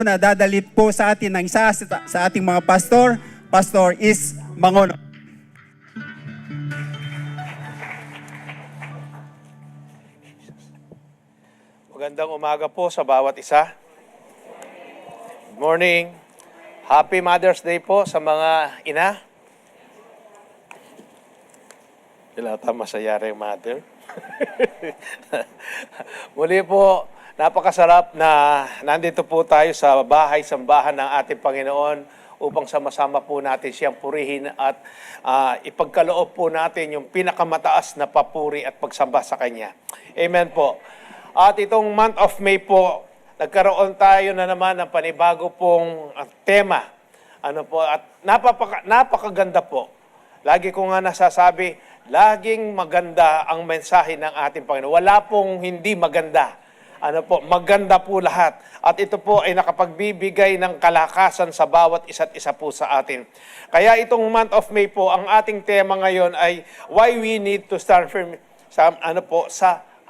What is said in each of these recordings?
na dadalit po sa atin ng isa sa ating mga pastor. Pastor is Mangono. Magandang umaga po sa bawat isa. Good morning. Happy Mother's Day po sa mga ina. Ilata masaya rin mother. Muli po, napakasarap na nandito po tayo sa bahay-sambahan ng ating Panginoon upang sama-sama po natin siyang purihin at ipagkaloob po natin yung pinakamataas na papuri at pagsamba sa Kanya. Amen po. At itong month of May po, nagkaroon tayo na naman ng panibago pong tema. At napakaganda po. Lagi ko nga nasasabi, laging maganda ang mensahe ng ating Panginoon. Wala pong hindi maganda. Maganda po lahat. At ito po ay nakapagbibigay ng kalakasan sa bawat isa't isa po sa atin. Kaya itong month of May po, ang ating tema ngayon ay why we need to stand firm sa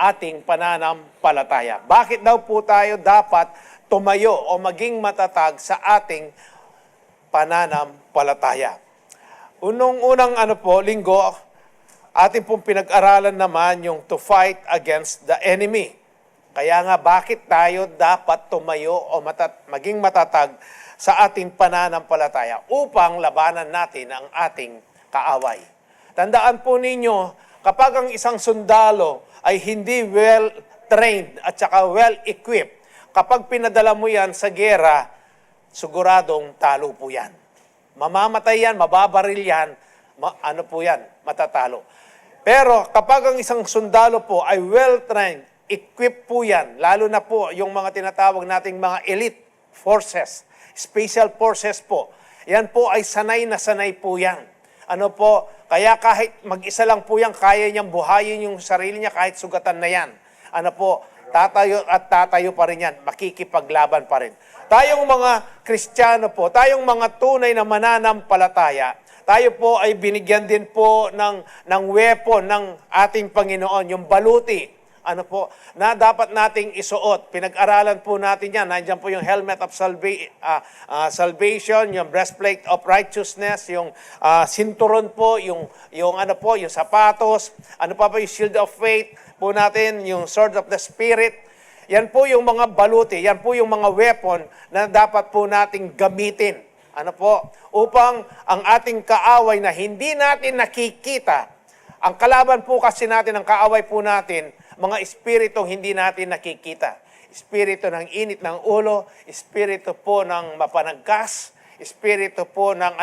ating pananampalataya. Bakit daw po tayo dapat tumayo o maging matatag sa ating pananampalataya? Unang linggo, ating pong pinag-aralan naman yung to fight against the enemy. Kaya nga, bakit tayo dapat tumayo o maging matatag sa ating pananampalataya upang labanan natin ang ating kaaway? Tandaan po ninyo, kapag ang isang sundalo ay hindi well-trained at saka well-equipped, kapag pinadala mo yan sa gera, siguradong talo po yan. Mamamatay yan, mababaril yan, matatalo. Pero kapag ang isang sundalo po ay well-trained, equipped po yan, lalo na po yung mga tinatawag nating mga elite forces, special forces po, yan po ay sanay na sanay po yan. Kaya kahit mag-isa lang po yan, kaya niyang buhayin yung sarili niya kahit sugatan na yan. Tatayo at tatayo pa rin yan, makikipaglaban pa rin. Tayong mga Kristiyano po, tayong mga tunay na mananampalataya, tayo po ay binigyan din po ng weapon ng ating Panginoon, yung baluti, na dapat nating isuot. Pinag-aralan po natin yan. Nandiyan po yung helmet of salvation, yung breastplate of righteousness, yung sinturon po, yung sapatos, yung shield of faith po natin, yung sword of the Spirit. Yan po yung mga baluti, yan po yung mga weapon na dapat po nating gamitin. Upang ang ating kaaway na hindi natin nakikita, ang kalaban po kasi natin, ang kaaway po natin, mga espiritong hindi natin nakikita. Espiritu ng init ng ulo, espiritu po ng mapanagkas, espiritu po ng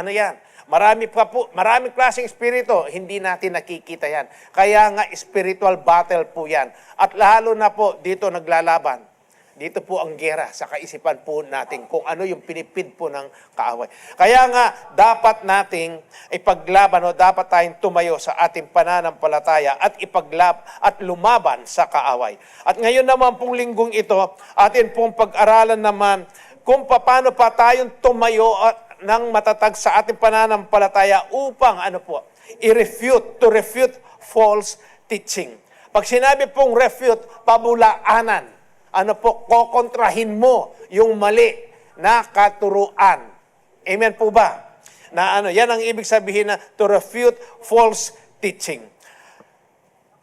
maraming klaseng espiritu, hindi natin nakikita yan. Kaya nga spiritual battle po yan. At lalo na po dito naglalaban. Dito po ang gera sa kaisipan po natin kung ano yung pinipid po ng kaaway. Kaya nga, dapat nating ipaglaban o dapat tayong tumayo sa ating pananampalataya at lumaban sa kaaway. At ngayon naman pong linggong ito, atin pong pag-aralan naman kung paano pa tayong tumayo ng matatag sa ating pananampalataya upang to refute false teaching. Pag sinabi pong refute, pabulaanan. Kokontrahin mo yung mali na katuruan. Amen po ba? Yan ang ibig sabihin na to refute false teaching.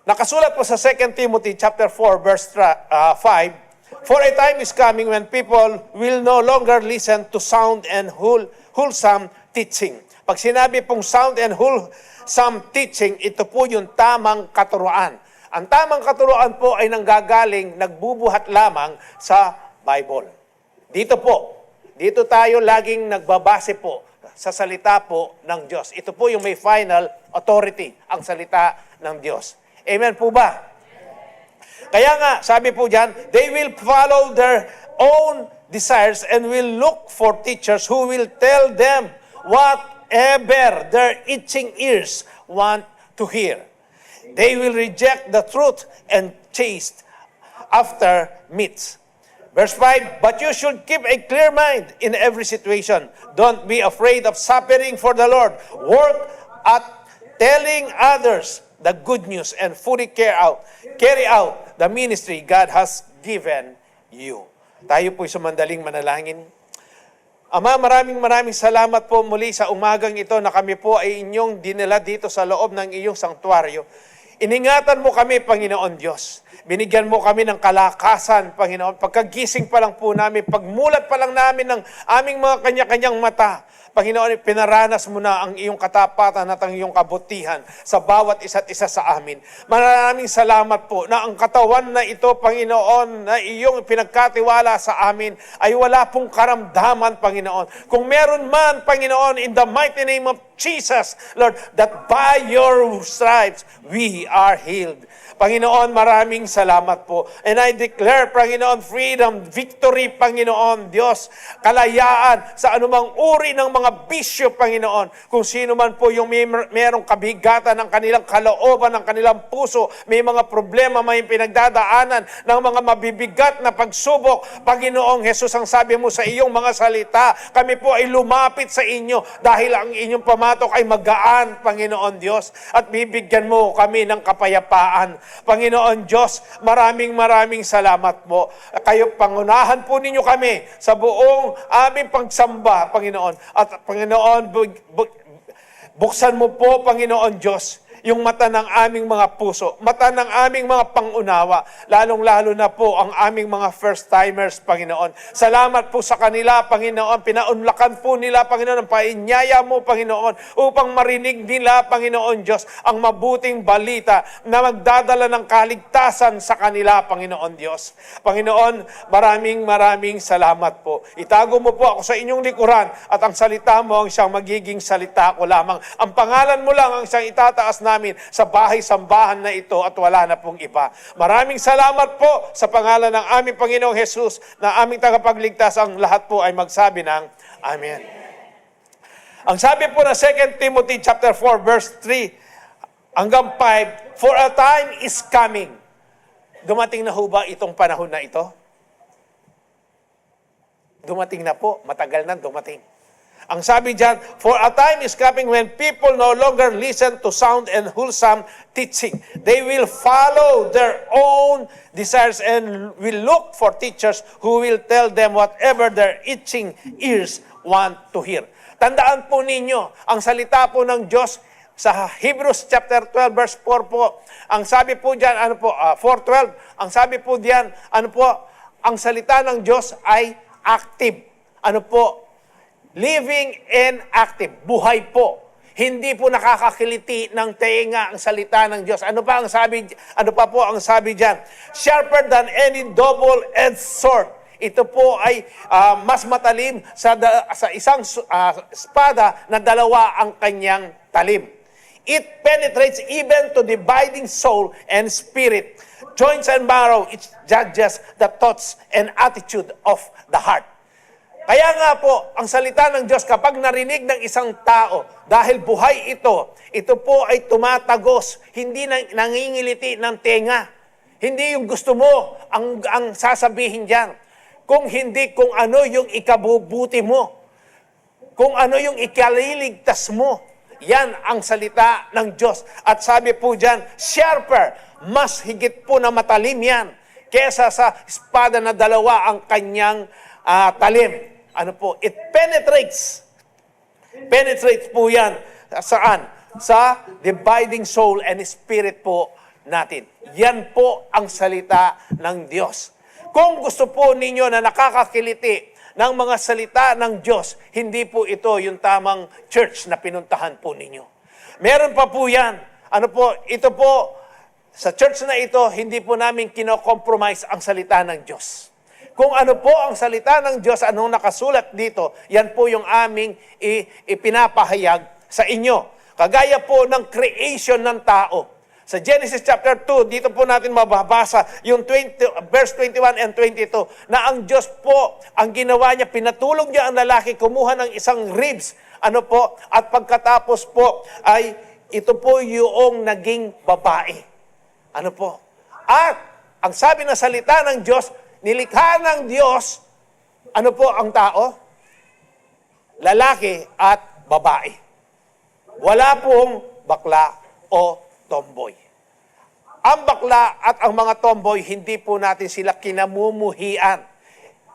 Nakasulat po sa 2 Timothy chapter 4 verse 5, for a time is coming when people will no longer listen to sound and wholesome teaching. Pag sinabi pong sound and wholesome teaching, ito po yung tamang katuruan. Ang tamang katuruan po ay nanggagaling, nagbubuhat lamang sa Bible. Dito tayo laging nagbabase po sa salita po ng Diyos. Ito po yung may final authority, ang salita ng Diyos. Amen po ba? Kaya nga, sabi po dyan, they will follow their own desires and will look for teachers who will tell them whatever their itching ears want to hear. They will reject the truth and chase after myths. Verse 5, but you should keep a clear mind in every situation. Don't be afraid of suffering for the Lord. Work at telling others the good news and fully carry out the ministry God has given you. Tayo po'y sumandaling manalangin. Ama, maraming salamat po muli sa umagang ito na kami po ay inyong dinala dito sa loob ng iyong sanktuaryo. Iningatan mo kami, Panginoon Diyos. Binigyan mo kami ng kalakasan, Panginoon. Pagkagising pa lang po namin, pagmulat pa lang namin ng aming mga kanya-kanyang mata, Panginoon, pinaranas mo na ang iyong katapatan at ang iyong kabutihan sa bawat isa't isa sa amin. Maraming salamat po na ang katawan na ito, Panginoon, na iyong pinagkatiwala sa amin ay wala pong karamdaman, Panginoon. Kung meron man, Panginoon, in the mighty name of Jesus, Lord, that by your stripes we are healed. Panginoon, maraming salamat po. And I declare, Panginoon, freedom, victory, Panginoon, Diyos, kalayaan sa anumang uri ng mga bisyo, Panginoon. Kung sino man po yung merong kabigatan ng kanilang kalooban, ng kanilang puso, may mga problema, may pinagdadaanan ng mga mabibigat na pagsubok. Panginoong Jesus, ang sabi mo sa iyong mga salita, kami po ay lumapit sa inyo dahil ang inyong pamatok ay magaan, Panginoon Diyos, at bibigyan mo kami ng kapayapaan. Panginoon Diyos, maraming salamat po. Kayo, pangunahan po ninyo kami sa buong aming pagsamba, Panginoon. At Panginoon, buksan mo po, Panginoon Diyos, yung mata ng aming mga puso, mata ng aming mga pangunawa, lalong-lalo na po ang aming mga first-timers, Panginoon. Salamat po sa kanila, Panginoon. Pinaunlakan po nila, Panginoon, ang painyaya mo, Panginoon, upang marinig nila, Panginoon Diyos, ang mabuting balita na magdadala ng kaligtasan sa kanila, Panginoon Diyos. Panginoon, maraming salamat po. Itago mo po ako sa inyong likuran at ang salita mo ang siyang magiging salita ko lamang. Ang pangalan mo lang ang siyang itataas namin sa bahay-sambahan na ito at wala na pong iba. Maraming salamat po sa pangalan ng aming Panginoong Jesus na aming tagapagligtas. Ang lahat po ay magsabi ng Amen. Ang sabi po na 2 Timothy chapter 4 verse 3 hanggang 5, for a time is coming. Dumating na ho ba itong panahon na ito? Dumating na po, matagal na dumating. Ang sabi diyan, for a time is coming when people no longer listen to sound and wholesome teaching. They will follow their own desires and will look for teachers who will tell them whatever their itching ears want to hear. Tandaan po ninyo, ang salita po ng Diyos sa Hebrews chapter 12 verse 4 po. Ang sabi po diyan, 4:12, ang sabi po diyan, ang salita ng Diyos ay active. Living and active. Buhay po. Hindi po nakakakiliti ng tenga ang salita ng Diyos. Ano pa po ang sabi diyan? Sharper than any double-edged sword. Ito po ay mas matalim sa isang espada na dalawa ang kanyang talim. It penetrates even to dividing soul and spirit, joints and marrow. It judges the thoughts and attitude of the heart. Kaya nga po, ang salita ng Diyos kapag narinig ng isang tao, dahil buhay ito po ay tumatagos, hindi nangingiliti ng tenga. Hindi yung gusto mo ang sasabihin diyan. Kung hindi, kung ano yung ikabubuti mo. Kung ano yung ikaliligtas mo. Yan ang salita ng Diyos. At sabi po diyan, sharper, mas higit po na matalim yan, kesa sa espada na dalawa ang kanyang talim. It penetrates. Penetrates po yan. Saan? Sa dividing soul and spirit po natin. Yan po ang salita ng Diyos. Kung gusto po ninyo na nakakakiliti ng mga salita ng Diyos, hindi po ito yung tamang church na pinuntahan po ninyo. Meron pa po yan. Ito po, sa church na ito, hindi po namin kino-compromise ang salita ng Diyos. Kung ano po ang salita ng Diyos, anong nakasulat dito, yan po yung aming ipinapahayag sa inyo. Kagaya po ng creation ng tao. Sa Genesis chapter 2, dito po natin mababasa yung verse 21 and 22, na ang Diyos po, ang ginawa niya, pinatulog niya ang lalaki, kumuha ng isang ribs, at pagkatapos po, ay ito po yung naging babae. At ang sabi ng salita ng Diyos, nilikha ng Diyos, ang tao? Lalaki at babae. Wala pong bakla o tomboy. Ang bakla at ang mga tomboy, hindi po natin sila kinamumuhian.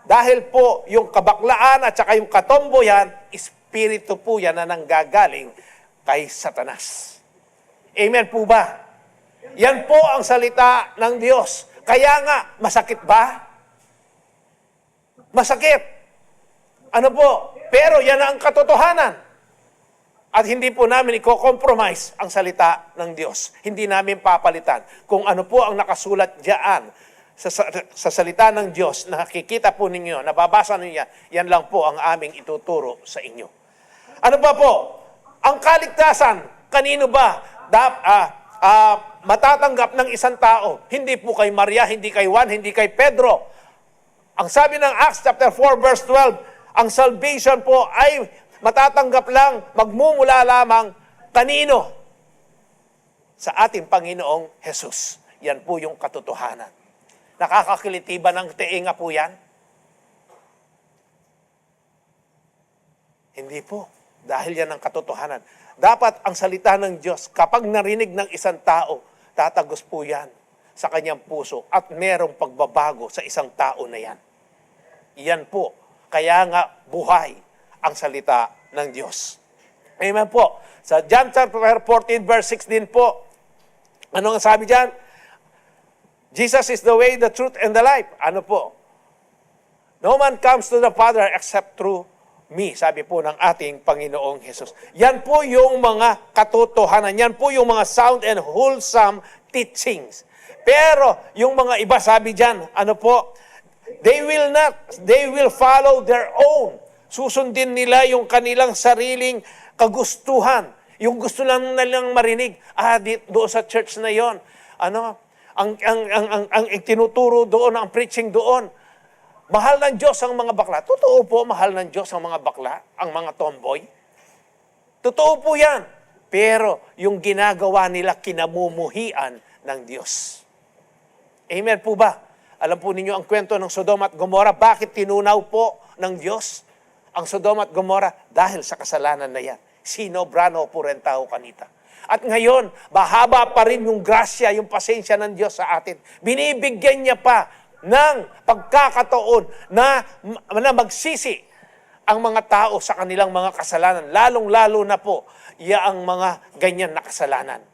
Dahil po yung kabaklaan at saka yung katomboyan, espiritu po yan na nanggagaling kay Satanas. Amen po ba? Yan po ang salita ng Diyos. Kaya nga, masakit ba? Masakit. Ano po? Pero yan ang katotohanan. At hindi po namin i-compromise ang salita ng Diyos. Hindi namin papalitan. Kung ano po ang nakasulat diyan sa salita ng Diyos, nakikita po ninyo, nababasa ninyo, yan lang po ang aming ituturo sa inyo. Ano ba po? Ang kaligtasan, kanino ba matatanggap ng isang tao? Hindi po kay Maria, hindi kay Juan, hindi kay Pedro. Ang sabi ng Acts chapter 4 verse 12, ang salvation po ay matatanggap lang, magmumula lamang kanino? Sa ating Panginoong Jesus. Yan po yung katotohanan. Nakakakiliti ba ng teenga po yan? Hindi po. Dahil yan ang katotohanan. Dapat ang salita ng Diyos, kapag narinig ng isang tao, tatagos po yan sa kanyang puso at merong pagbabago sa isang tao na yan. Yan po. Kaya nga buhay ang salita ng Diyos. Amen po. Sa John chapter 14 verse 16 po, ano ang sabi dyan? Jesus is the way, the truth, and the life. Ano po? No man comes to the Father except through me, sabi po ng ating Panginoong Jesus. Yan po yung mga katotohanan. Yan po yung mga sound and wholesome teachings. Pero yung mga iba, sabi dyan, ano po? They will follow their own. Susundin nila yung kanilang sariling kagustuhan. Yung gusto lang nilang marinig. Doon sa church na yon. Ano? Ang tinuturo doon, ang preaching doon. Mahal ng Diyos ang mga bakla. Totoo po, mahal ng Diyos ang mga bakla, ang mga tomboy. Totoo po yan. Pero yung ginagawa nila, kinamumuhian ng Diyos. Amen po ba? Alam po ninyo ang kwento ng Sodom at Gomora. Bakit tinunaw po ng Diyos ang Sodom at Gomora? Dahil sa kasalanan na yan. Sinobrano po rin tao kanita. At ngayon, mahaba pa rin yung grasya, yung pasensya ng Diyos sa atin. Binibigyan niya pa ng pagkakataon na magsisi ang mga tao sa kanilang mga kasalanan. Lalong-lalo na po, ang mga ganyan na kasalanan.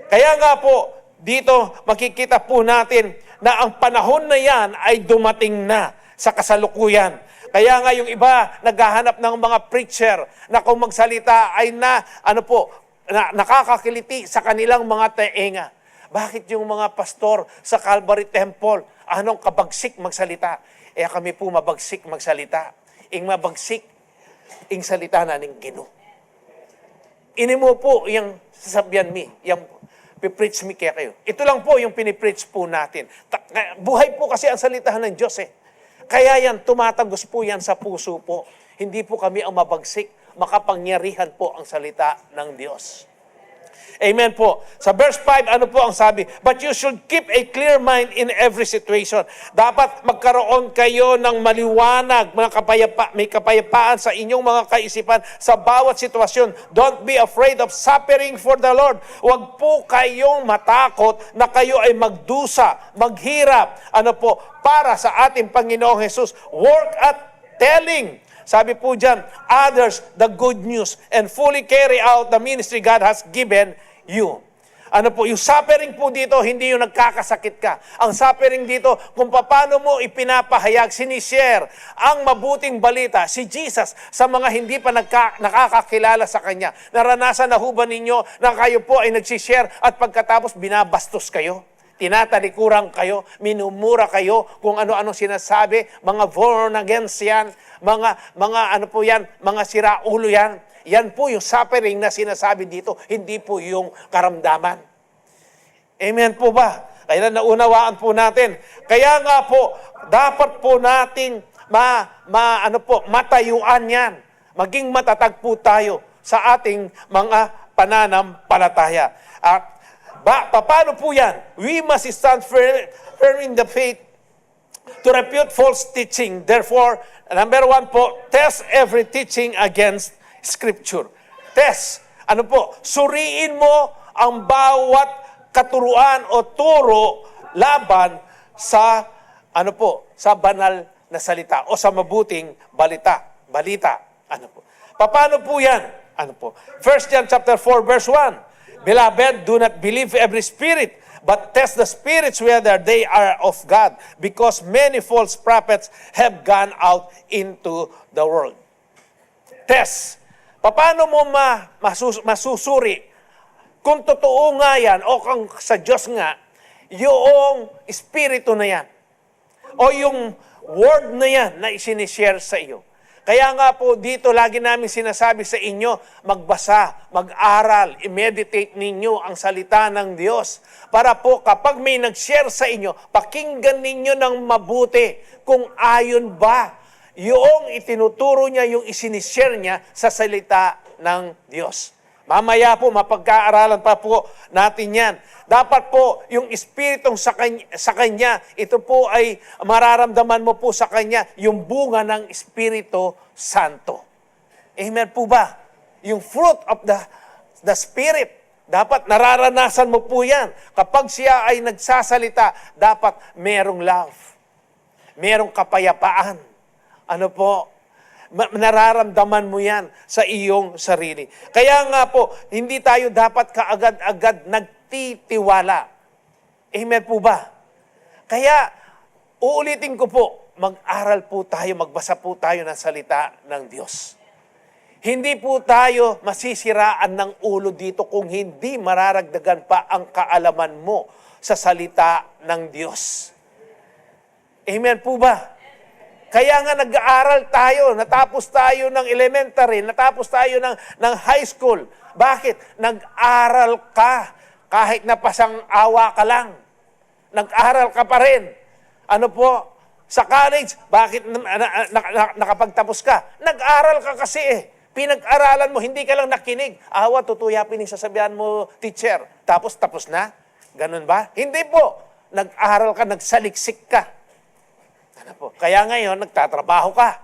Kaya nga po, dito makikita po natin na ang panahon na yan ay dumating na sa kasalukuyan. Kaya nga yung iba naghahanap ng mga preacher na kung magsalita ay nakakakiliti sa kanilang mga teenga. Bakit yung mga pastor sa Calvary Temple, anong kabagsik magsalita? Kami po mabagsik magsalita. Ing mabagsik, ing salita na ning Ginoo. Ini mo po yung sasabihan mi, yung pipreach mi kaya kayo. Ito lang po yung pinipreach po natin. Buhay po kasi ang salitahan ng Diyos eh. Kaya yan, tumatagos po yan sa puso po. Hindi po kami ang mabagsik, makapangyarihan po ang salita ng Diyos. Amen po. Sa verse 5, ano po ang sabi? But you should keep a clear mind in every situation. Dapat magkaroon kayo ng maliwanag, may kapayapaan sa inyong mga kaisipan sa bawat sitwasyon. Don't be afraid of suffering for the Lord. Huwag po kayong matakot na kayo ay magdusa, maghirap, para sa ating Panginoong Jesus. Work at telling, sabi po dyan, others the good news and fully carry out the ministry God has given you. Yung suffering po dito, hindi yung nagkakasakit ka. Ang suffering dito, kung paano mo ipinapahayag, sinishare ang mabuting balita, si Jesus, sa mga hindi pa nakakakilala sa Kanya. Naranasan na ho ba ninyo na kayo po ay nagsishare at pagkatapos binabastos kayo? Tinatalikuran kayo, minumura kayo kung ano-ano sinasabi, mga born again yan, mga siraulo yan. Yan po yung suffering na sinasabi dito, hindi po yung karamdaman. Amen po ba? Kaya naunawaan po natin. Kaya nga po, dapat po nating matayuan yan. Maging matatag po tayo sa ating mga pananampalataya. At paano po yan? We must stand firm in the faith to refute false teaching. Therefore, number 1 po, test every teaching against Scripture. Test. Suriin mo ang bawat katuruan o turo laban sa sa banal na salita o sa mabuting balita. Ano po? Paano po yan? Ano po? 1 John chapter 4 verse 1. Beloved, do not believe every spirit, but test the spirits whether they are of God, because many false prophets have gone out into the world. Test. Paano mo masusuri kung totoo nga yan o kung sa Diyos nga, yung espiritu na yan o yung word na yan na isinishare sa iyo. Kaya nga po dito lagi namin sinasabi sa inyo, magbasa, mag-aral, i-meditate ninyo ang salita ng Diyos. Para po kapag may nag-share sa inyo, pakinggan ninyo ng mabuti kung ayon ba yung itinuturo niya, yung isinishare niya sa salita ng Diyos. Mamaya po, mapagkaaralan pa po natin yan. Dapat po, yung Espiritong sa Kanya, ito po ay mararamdaman mo po sa Kanya, yung bunga ng Espiritu Santo. Amen po ba? Yung fruit of the Spirit, dapat nararanasan mo po yan. Kapag siya ay nagsasalita, dapat merong love. Merong kapayapaan. Ano po? Nararamdaman mo yan sa iyong sarili. Kaya nga po, hindi tayo dapat kaagad-agad nagtitiwala. Amen po ba? Kaya, uulitin ko po, mag-aral po tayo, magbasa po tayo ng salita ng Diyos. Hindi po tayo masisiraan ng ulo dito kung hindi mararagdagan pa ang kaalaman mo sa salita ng Diyos. Amen po ba? Kaya nga nag-aaral tayo, natapos tayo ng elementary, natapos tayo ng high school. Bakit? Nag-aral ka kahit napasang awa ka lang. Nag-aral ka pa rin. Ano po? Sa college, bakit nakapagtapos ka? Nag-aral ka kasi eh. Pinag-aralan mo, hindi ka lang nakinig. Awa, tutuyapin yung sasabihan mo, teacher. Tapos na? Ganun ba? Hindi po. Nag-aral ka, nagsaliksik ka. Ano po? Kaya ngayon, nagtatrabaho ka.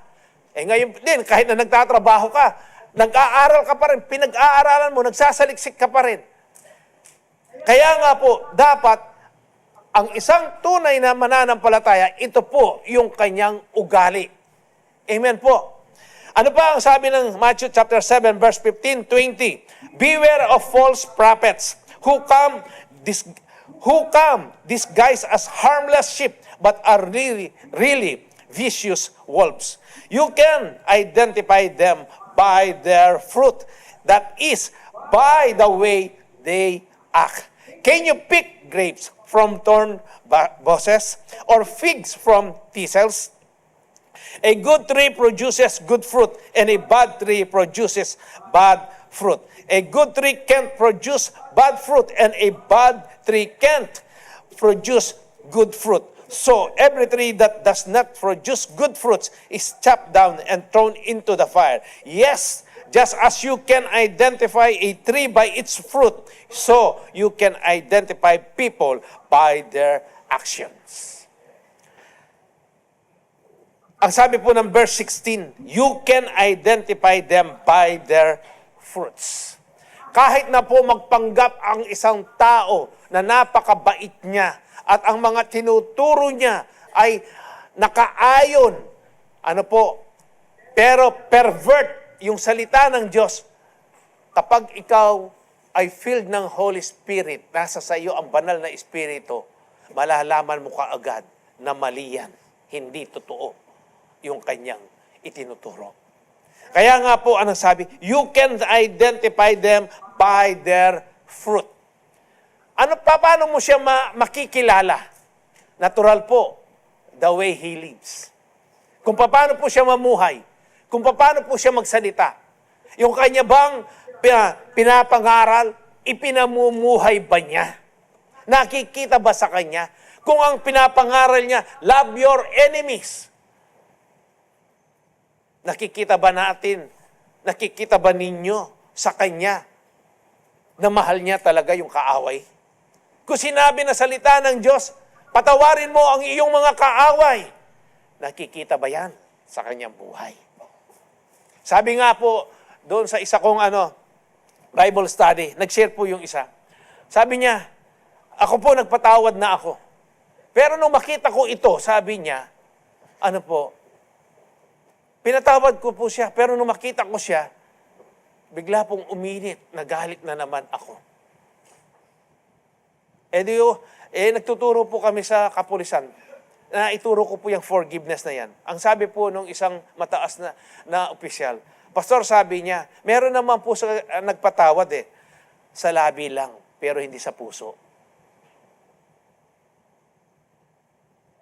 Ngayon din, kahit na nagtatrabaho ka, nag-aaral ka pa rin, pinag-aaralan mo, nagsasaliksik ka pa rin. Kaya nga po, dapat, ang isang tunay na mananampalataya, ito po yung kanyang ugali. Amen po. Ano pa ang sabi ng Matthew chapter 7, verse 15, 20? Beware of false prophets who come disguised as harmless sheep, but are really vicious wolves. You can identify them by their fruit. That is, by the way they act. Can you pick grapes from thorn bushes or figs from thistles? A good tree produces good fruit, and a bad tree produces bad fruit. A good tree can't produce bad fruit, and a bad tree can't produce good fruit. So, every tree that does not produce good fruits is chopped down and thrown into the fire. Yes, just as you can identify a tree by its fruit, so you can identify people by their actions. Ang sabi po ng verse 16, you can identify them by their fruits. Kahit na po magpanggap ang isang tao na napakabait niya, at ang mga tinuturo niya ay nakaayon, pero pervert yung salita ng Diyos. Kapag ikaw ay filled ng Holy Spirit, nasa sa iyo ang banal na Espiritu, malalaman mo kaagad na mali yan. Hindi totoo yung kanyang itinuturo. Kaya nga po, anong sabi? You can identify them by their fruit. Paano mo siya makikilala? Natural po, the way he lives. Kung paano po siya mamuhay. Kung paano po siya magsalita. Yung kanya bang pinapangaral, ipinamumuhay ba niya? Nakikita ba sa kanya? Kung ang pinapangaral niya, love your enemies. Nakikita ba natin? Nakikita ba ninyo sa kanya na mahal niya talaga yung kaaway? Kung sinabi na salita ng Diyos, patawarin mo ang iyong mga kaaway. Nakikita ba yan sa kanyang buhay? Sabi nga po, doon sa isa kong Bible study, nag-share po yung isa. Sabi niya, ako po nagpatawad na ako. Pero nung makita ko ito, sabi niya, ano po, pinatawad ko po siya, pero nung makita ko siya, bigla pong uminit, nagalit na naman ako. Nagtuturo po kami sa kapulisan na ituro ko po yung forgiveness na yan. Ang sabi po nung isang mataas na opisyal, Pastor, sabi niya, meron naman po nagpatawad sa labi lang, pero hindi sa puso.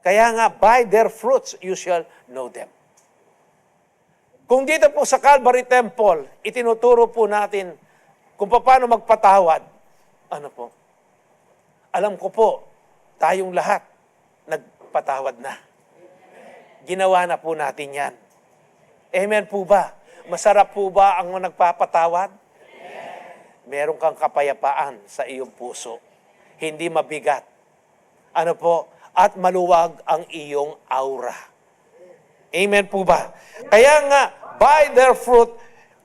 Kaya nga, by their fruits you shall know them. Kung dito po sa Calvary Temple, itinuturo po natin kung paano magpatawad, ano po, alam ko po, tayong lahat, nagpatawad na. Ginawa na po natin yan. Amen po ba? Masarap po ba ang nagpapatawad? Meron kang kapayapaan sa iyong puso. Hindi mabigat. Ano po? At maluwag ang iyong aura. Amen po ba? Kaya nga, by their fruit,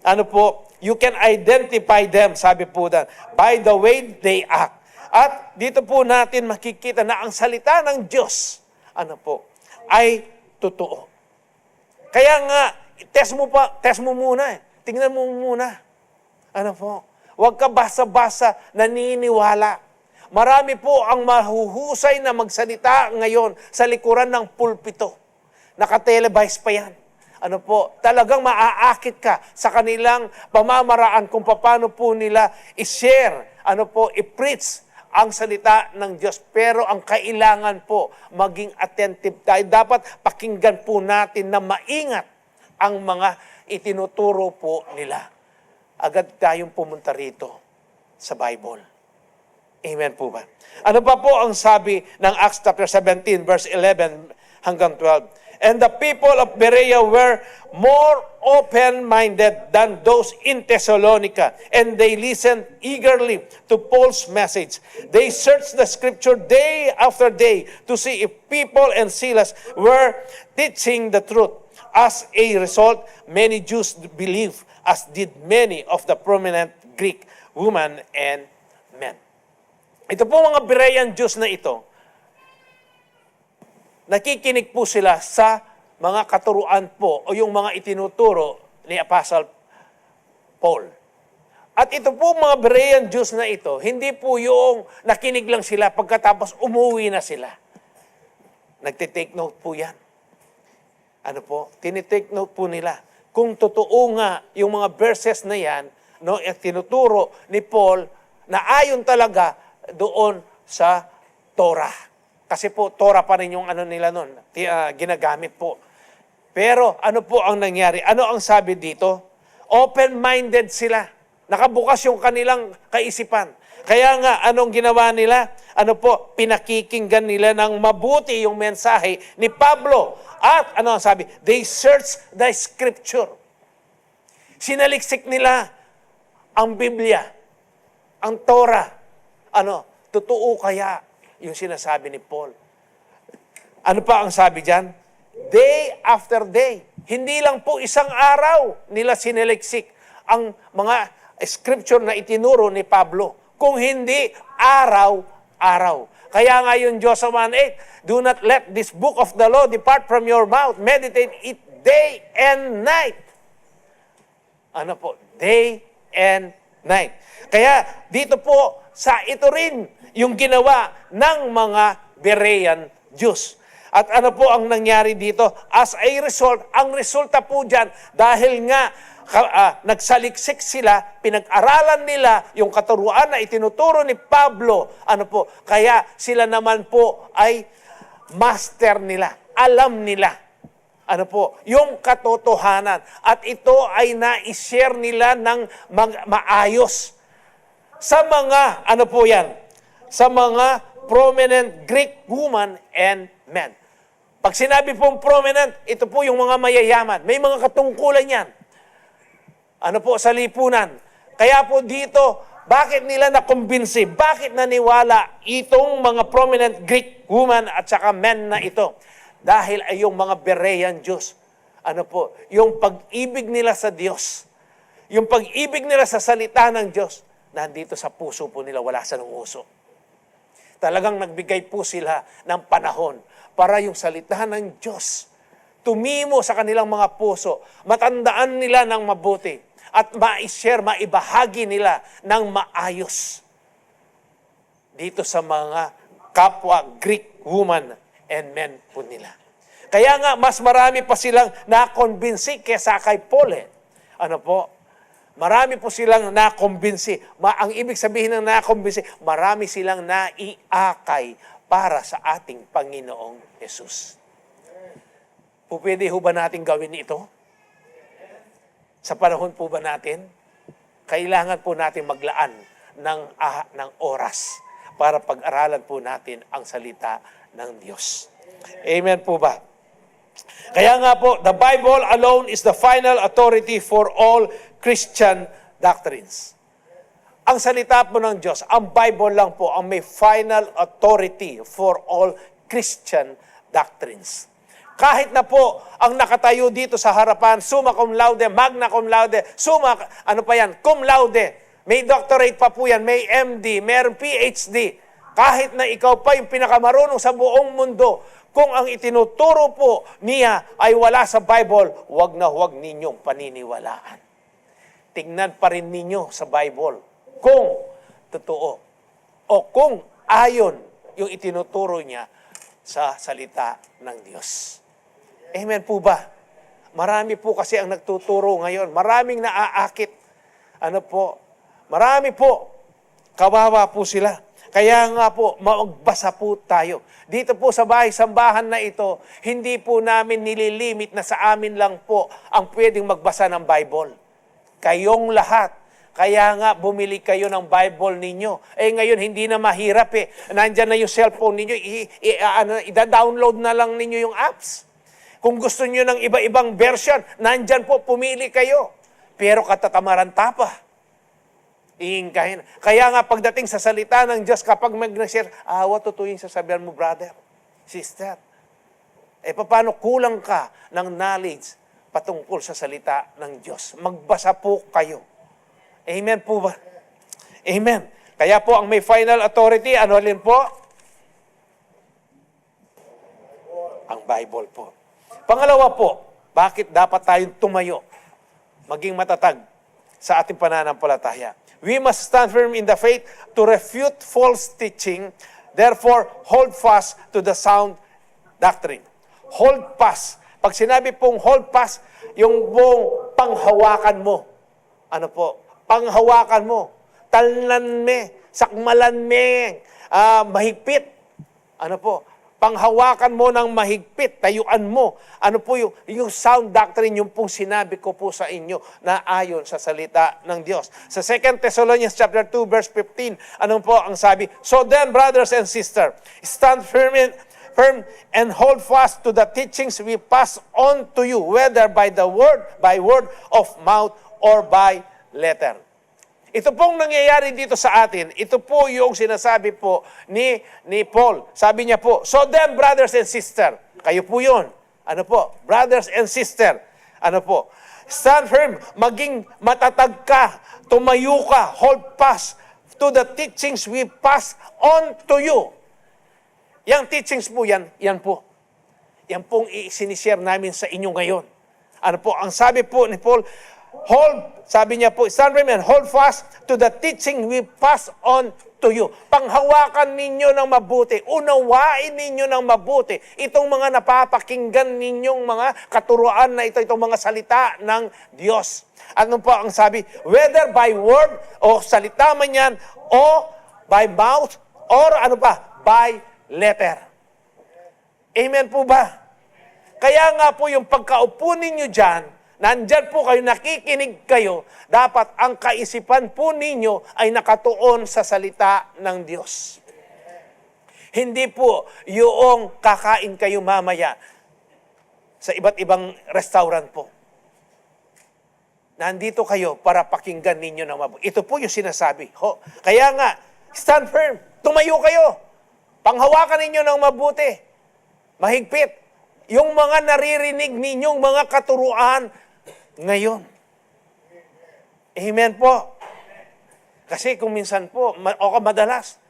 ano po, you can identify them, sabi po na, by the way they act. At dito po natin makikita na ang salita ng Diyos, ano po, ay totoo. Kaya nga, test mo muna. Tingnan mo muna. Ano po? Huwag ka basa-basa naniniwala. Marami po ang mahuhusay na magsalita ngayon sa likuran ng pulpito. Naka-televise pa yan. Ano po, talagang maaakit ka sa kanilang pamamaraan kung paano po nila i-share, ano po, i-preach ang salita ng Diyos. Pero ang kailangan po, maging attentive tayo. Dapat pakinggan po natin na maingat ang mga itinuturo po nila. Agad tayong pumunta rito sa Bible. Amen po ba? Ano pa po ang sabi ng Acts chapter 17, verse 11 hanggang 12? And the people of Berea were more open-minded than those in Thessalonica, and they listened eagerly to Paul's message. They searched the scripture day after day to see if people and Silas were teaching the truth. As a result, many Jews believed, as did many of the prominent Greek women and men. Ito po mga Berean Jews na ito, nakikinig po sila sa mga katuruan po o yung mga itinuturo ni Apostle Paul. At ito po mga Berean Jews na ito, hindi po yung nakinig lang sila pagkatapos umuwi na sila. Nagtitake note po yan. Ano po? Tinitake note po nila. Kung totoo nga yung mga verses na yan, no, at tinuturo ni Paul na ayon talaga doon sa Torah. Kasi po, Torah pa rin yung ano nila nun, ginagamit po. Pero ano po ang nangyari? Ano ang sabi dito? Open-minded sila. Nakabukas yung kanilang kaisipan. Kaya nga, anong ginawa nila? Ano po? Pinakikinggan nila ng mabuti yung mensahe ni Pablo. At ano ang sabi? They searched the scripture. Sinaliksik nila ang Biblia, ang Torah. Totoo kaya yung sinasabi ni Paul? Ano pa ang sabi dyan? Day after day. Hindi lang po isang araw nila sinaliksik ang mga scripture na itinuro ni Pablo. Kung hindi, araw-araw. Kaya nga yung Joshua 1:8, do not let this book of the law depart from your mouth. Meditate it day and night. Ano po? Day and night. Kaya dito po, sa ito rin yung ginawa ng mga Berean Jews. At ano po ang nangyari dito? As a result, ang resulta po dyan, dahil nga nagsaliksik sila, pinag-aralan nila yung katuruan na itinuturo ni Pablo, kaya sila naman po ay master nila, alam nila, yung katotohanan. At ito ay na-share nila ng maayos sa mga, sa mga prominent Greek women and men. Pag sinabi pong prominent, ito po yung mga mayayaman. May mga katungkulan yan. Sa lipunan. Kaya po dito, bakit nila nakumbinsi? Bakit naniwala itong mga prominent Greek women at saka men na ito? Dahil ay yung mga Berean Jews. Yung pag-ibig nila sa Diyos. Yung pag-ibig nila sa salita ng Diyos, nandito sa puso po nila, wala sa uso. Talagang nagbigay po sila ng panahon para yung salita ng Diyos tumimo sa kanilang mga puso, matandaan nila ng mabuti, at ma-share, maibahagi nila ng maayos dito sa mga kapwa Greek woman and men po nila. Kaya nga, mas marami pa silang nakonbinsi kesa kay Paul. Ano po? Marami po silang nakombinsi. Ang ibig sabihin ng nakombinsi, marami silang naiakay para sa ating Panginoong Jesus. Pwede ho ba natin gawin ito? Sa panahon po ba natin? Kailangan po natin maglaan ng oras para pag-aralan po natin ang salita ng Diyos. Amen po ba? Kaya nga po, the Bible alone is the final authority for all Christian doctrines. Ang salita po ng Diyos, ang Bible lang po ang may final authority for all Christian doctrines. Kahit na po ang nakatayo dito sa harapan, summa cum laude, magna cum laude, cum laude, may doctorate pa po yan, may MD, mayroong PhD. Kahit na ikaw pa yung pinakamarunong sa buong mundo, kung ang itinuturo po niya ay wala sa Bible, huwag na huwag ninyong paniniwalaan. Tingnan pa rin ninyo sa Bible kung totoo o kung ayon yung itinuturo niya sa salita ng Diyos. Amen po ba? Marami po kasi ang nagtuturo ngayon. Maraming naaakit. Marami po. Kawawa po sila. Kaya nga po, magbasa po tayo. Dito po sa bahay-sambahan na ito, hindi po namin nililimit na sa amin lang po ang pwedeng magbasa ng Bible. Kayong lahat. Kaya nga, bumili kayo ng Bible ninyo. Ngayon, hindi na mahirap Nandyan na yung cellphone ninyo, i-download na lang ninyo yung apps. Kung gusto niyo ng iba-ibang version, nandyan po, pumili kayo. Pero katatamaran pa. Iingkahin. Kaya nga pagdating sa salita ng Diyos, kapag mag-share, what totoo yung sasabihan mo, brother, sister? Paano kulang ka ng knowledge patungkol sa salita ng Diyos? Magbasa po kayo. Amen po ba? Amen. Kaya po, ang may final authority, ano rin po? Ang Bible po. Pangalawa po, bakit dapat tayong tumayo, maging matatag sa ating pananampalataya? We must stand firm in the faith to refute false teaching. Therefore, hold fast to the sound doctrine. Hold fast. Pag sinabi pong hold fast, yung buong panghawakan mo. Panghawakan mo. Talnan me, sakmalan me, mahigpit. Panghawakan mo ng mahigpit, tayuan mo. Yung sound doctrine, yung pong sinabi ko po sa inyo na ayon sa salita ng Diyos. Sa 2 Thessalonians chapter 2 verse 15, po ang sabi? So then, brothers and sisters, stand firm and hold fast to the teachings we pass on to you, whether by word of mouth or by letter. Ito pong nangyayari dito sa atin, ito po yung sinasabi po ni Paul. Sabi niya po, so then brothers and sisters, kayo po yun. Brothers and sisters, stand firm, maging matatag ka, tumayo ka, hold fast to the teachings we pass on to you. Yang teachings po yan po. Yan pong sinishare namin sa inyo ngayon. Ang sabi po ni Paul, sabi niya po, stand firm and hold fast to the teaching we pass on to you. Panghawakan ninyo ng mabuti, unawain ninyo ng mabuti itong mga napapakinggan ninyong mga katuruan na ito, itong mga salita ng Diyos. Ano po ang sabi? Whether by word o salita man yan, o by mouth, or by letter. Amen po ba? Kaya nga po yung pagkaupo ninyo dyan, nandyan po kayo, nakikinig kayo, dapat ang kaisipan po ninyo ay nakatuon sa salita ng Diyos. Hindi po yung kakain kayo mamaya sa iba't ibang restaurant po. Nandito kayo para pakinggan ninyo ng mabuti. Ito po yung sinasabi. Kaya nga, stand firm, tumayo kayo, panghawakan ninyo ng mabuti, mahigpit, yung mga naririnig ninyong mga katuruan ngayon. Amen po. Kasi kung minsan po, o madalas,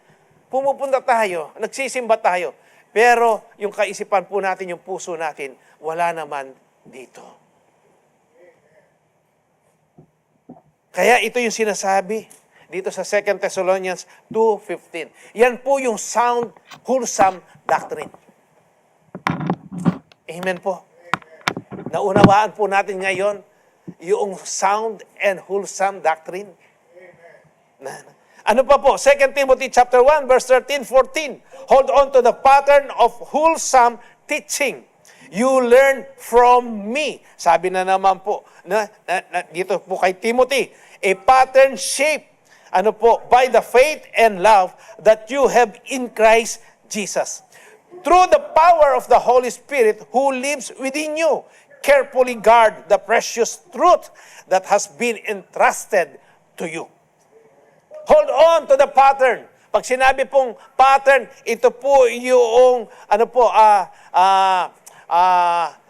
pumupunta tayo, nagsisimba tayo, Pero yung kaisipan po natin, yung puso natin, wala naman dito. Kaya ito yung sinasabi dito sa 2 Thessalonians 2:15. Yan po yung sound, wholesome doctrine. Amen po. Naunawaan po natin ngayon yung sound and wholesome doctrine. Ano pa po? 2 Timothy chapter 1, verse 13, 14. Hold on to the pattern of wholesome teaching you learn from me. Sabi na naman po, dito po kay Timothy, a pattern shaped by the faith and love that you have in Christ Jesus. Through the power of the Holy Spirit who lives within you, carefully guard the precious truth that has been entrusted to you. Hold on to the pattern. Pag sinabi pong pattern, ito po yung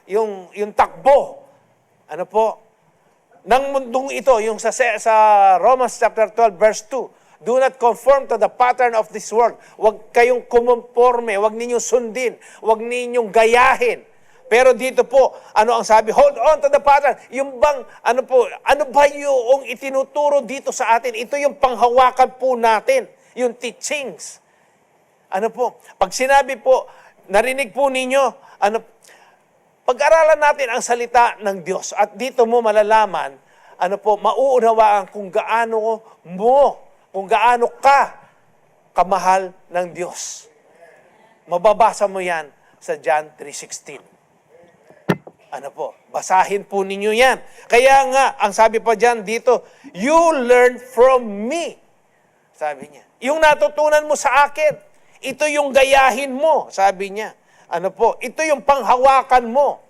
yung takbo. Ng mundong ito, yung sa Romans chapter 12 verse 2. Do not conform to the pattern of this world. Huwag kayong kumonforme, huwag ninyong sundin, huwag ninyong gayahin. Pero dito po, ano ang sabi? Hold on to the pattern. Yung bang, ano ba yung itinuturo dito sa atin? Ito yung panghawakan po natin, yung teachings. Pag sinabi po, narinig po ninyo, pag-aralan natin ang salita ng Diyos at dito mo malalaman, mauunawaan kung gaano ka kamahal ng Diyos. Mababasa mo yan sa John 3:16. Basahin po ninyo yan. Kaya nga, ang sabi pa dyan dito, you learn from me. Sabi niya. Yung natutunan mo sa akin, ito yung gayahin mo, sabi niya. Ito yung panghawakan mo.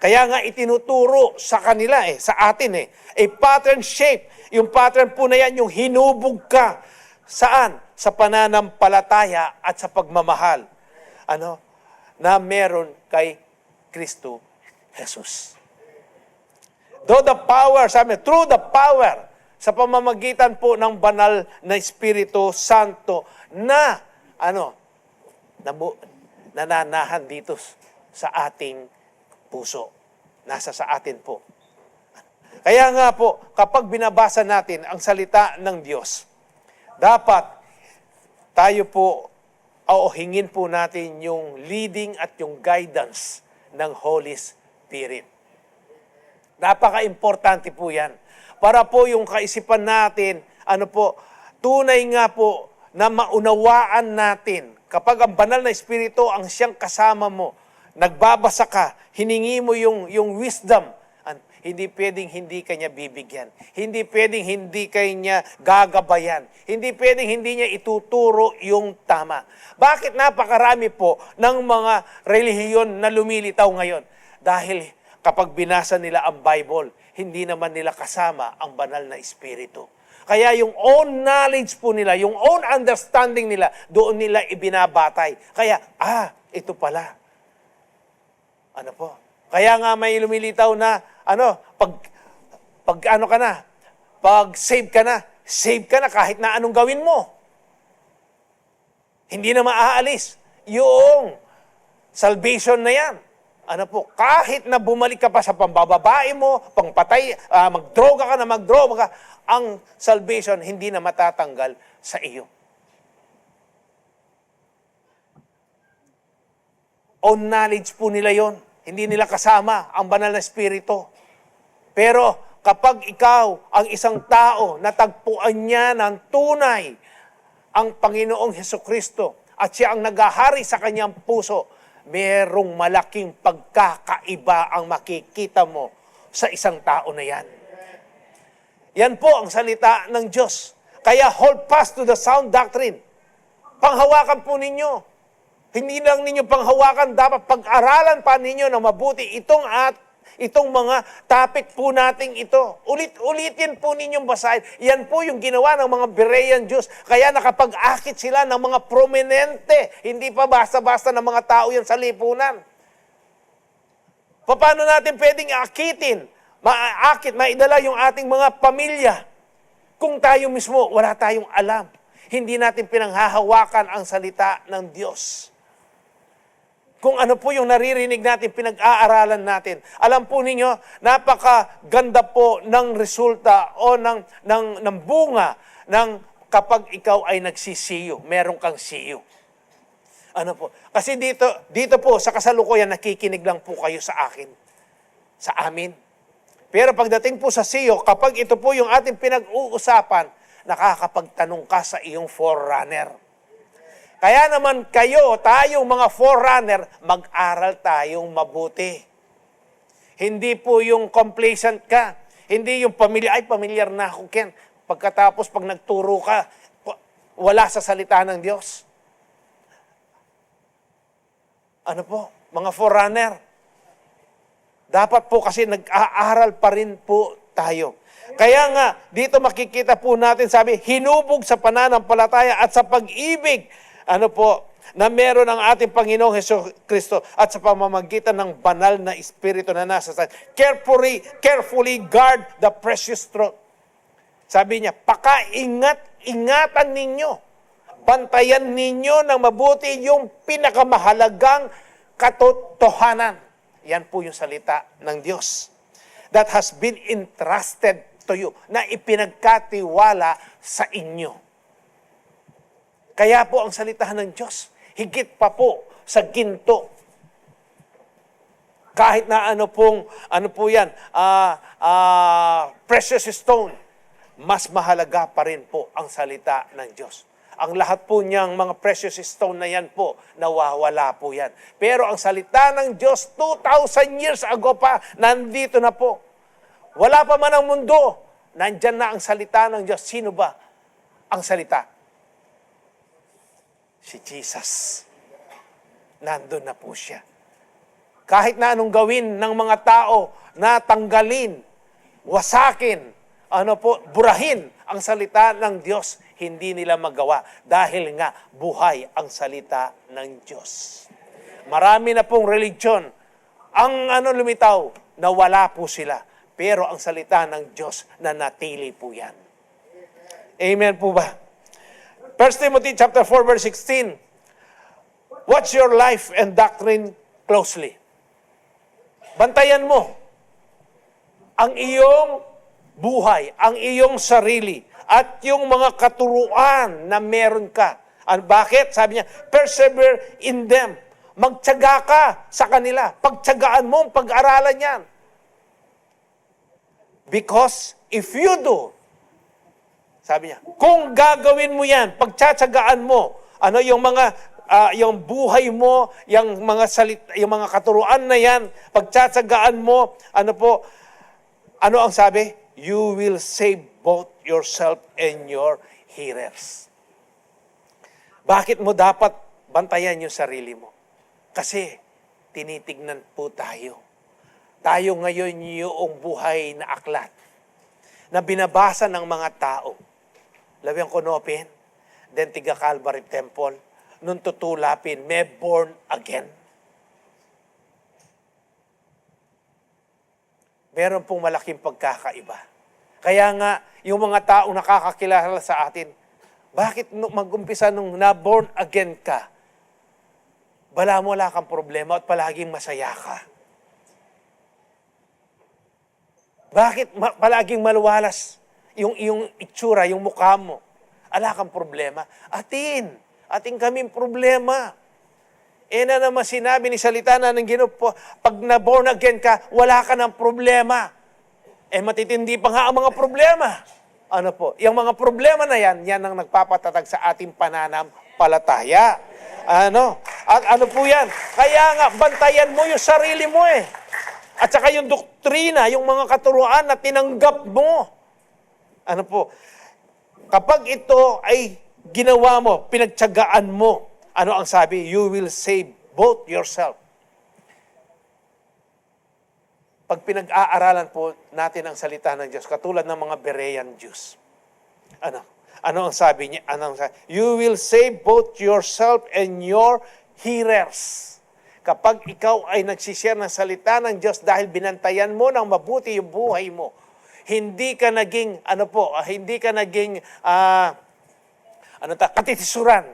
Kaya nga itinuturo sa kanila sa atin a pattern shape. Yung pattern po na yan, yung hinubog ka. Saan? Sa pananampalataya at sa pagmamahal. Na meron kay Kristo Jesus. Through the power, sa pamamagitan po ng banal na Espiritu Santo na, nananahan dito sa ating puso. Nasa sa atin po. Kaya nga po, kapag binabasa natin ang salita ng Diyos, dapat tayo po, hingin po natin yung leading at yung guidance ng Holy Spirit. Napaka-importante po yan. Para po yung kaisipan natin, tunay nga po na maunawaan natin kapag ang banal na Espiritu ang siyang kasama mo, nagbabasa ka, hiningi mo yung wisdom, hindi pwedeng hindi kanya bibigyan. Hindi pwedeng hindi kanya gagabayan. Hindi pwedeng hindi niya ituturo yung tama. Bakit napakarami po ng mga relihiyon na lumilitaw ngayon? Dahil kapag binasa nila ang Bible, hindi naman nila kasama ang banal na Espiritu. Kaya yung own knowledge po nila, yung own understanding nila, doon nila ibinabatay. Kaya, ito pala. Kaya nga may lumilitaw na, pag save ka na kahit na anong gawin mo. Hindi na maaalis. Yung salvation na yan. Kahit na bumalik ka pa sa pambababae mo, pangpatay, magdroga ka, ang salvation hindi na matatanggal sa iyo. Own knowledge po nila yon. Hindi nila kasama ang banal na Espiritu. Pero kapag ikaw ang isang tao na tagpuan niya ng tunay ang Panginoong Hesukristo at siya ang naghahari sa kanyang puso, merong malaking pagkakaiba ang makikita mo sa isang tao na yan. Yan po ang salita ng Diyos. Kaya hold fast to the sound doctrine. Panghawakan po ninyo. Hindi lang ninyo panghawakan, dapat pag-aralan pa ninyo na mabuti itong mga topic po nating ito. Ulitin po ninyong basahin. Yan po yung ginawa ng mga Berean Jews. Kaya nakapag-akit sila ng mga prominente. Hindi pa basta-basta ng mga tao yan sa lipunan. Paano natin pwedeng akitin, maidala yung ating mga pamilya kung tayo mismo wala tayong alam? Hindi natin pinanghahawakan ang salita ng Diyos. kung ano po yung naririnig natin, pinag-aaralan natin. Alam po ninyo, napakaganda po ng resulta o ng bunga ng kapag ikaw ay nagsisiyo, meron kang siyo. Ano po? Kasi dito po, sa kasalukuyan, nakikinig lang po kayo sa akin, sa amin. Pero pagdating po sa siyo, kapag ito po yung ating pinag-uusapan, nakakapagtanong ka sa iyong forerunner. Kaya naman kayo, tayong mga forerunner, mag-aral tayong mabuti. Hindi po yung complacent ka. Hindi yung pamilyar na ako, Ken. Pagkatapos, pag nagturo ka, wala sa salita ng Diyos. Ano po? Mga forerunner. Dapat po kasi nag-aaral pa rin po tayo. Kaya nga, dito makikita po natin, sabi, hinubog sa pananampalataya at sa pag-ibig, ano po, na meron ang ating Panginoong Hesukristo at sa pamamagitan ng banal na Espiritu na nasa sa carefully guard the precious truth. Sabi niya, ingatan ninyo, bantayan ninyo ng mabuti yung pinakamahalagang katotohanan. Yan po yung salita ng Diyos that has been entrusted to you, na ipinagkatiwala sa inyo. Kaya po ang salita ng Diyos, higit pa po sa ginto. Kahit na ano po yan, precious stone, mas mahalaga pa rin po ang salita ng Diyos. Ang lahat po niyang mga precious stone na yan po, nawawala po yan. Pero ang salita ng Diyos, 2,000 years ago pa, nandito na po. Wala pa man ang mundo, nandyan na ang salita ng Diyos. Sino ba ang salita? Si Jesus. Nandun na po siya. Kahit na anong gawin ng mga tao na tanggalin, wasakin, burahin ang salita ng Diyos, hindi nila magawa dahil nga buhay ang salita ng Diyos. Marami na pong religion ang lumitaw na wala po sila. Pero ang salita ng Diyos na natili po yan. Amen po ba? 1 Timothy chapter 4 verse 16. Watch your life and doctrine closely. Bantayan mo ang iyong buhay, ang iyong sarili, at yung mga katuruan na meron ka. Bakit? Sabi niya, persevere in them. Magtiyaga ka sa kanila. Pagtiyagaan mo ang pag-aralan yan. Because if you do, sabi niya, kung gagawin mo yan, pagtsatsagaan mo, yung buhay mo, yung mga salita, yung mga katuruan na yan, pagtsatsagaan mo, ano ang sabi? You will save both yourself and your hearers. Bakit mo dapat bantayan yung sarili mo? Kasi tinitignan po tayo. Tayo ngayon yung buhay na aklat na binabasa ng mga tao. Labiang Konopin, then tiga Calvary Temple, nung tutulapin, may born again. Meron pong malaking pagkakaiba. Kaya nga, yung mga taong nakakakilala sa atin, bakit mag-umpisa nung na-born again ka, wala kang problema at palaging masaya ka? Bakit palaging maluwalas yung iyong itsura, yung mukha mo? Ala kang problema. Ating kaming problema. Na naman sinabi ni salita na ng Ginoo, pag na-born again ka, wala ka ng problema. Matitindi pa nga ang mga problema. Yung mga problema na yan ang nagpapatatag sa ating pananampalataya. At ano po yan? Kaya nga, bantayan mo yung sarili mo At saka yung doktrina, yung mga katuruan na tinanggap mo. Kapag ito ay ginawa mo, pinagtiyagaan mo, ano ang sabi? You will save both yourself. Pag pinag-aaralan po natin ang salita ng Diyos, katulad ng mga Berean Jews, ano ang sabi niya? You will save both yourself and your hearers. Kapag ikaw ay nagsishare ng salita ng Diyos dahil binantayan mo ng mabuti yung buhay mo, hindi ka naging, katitisuran.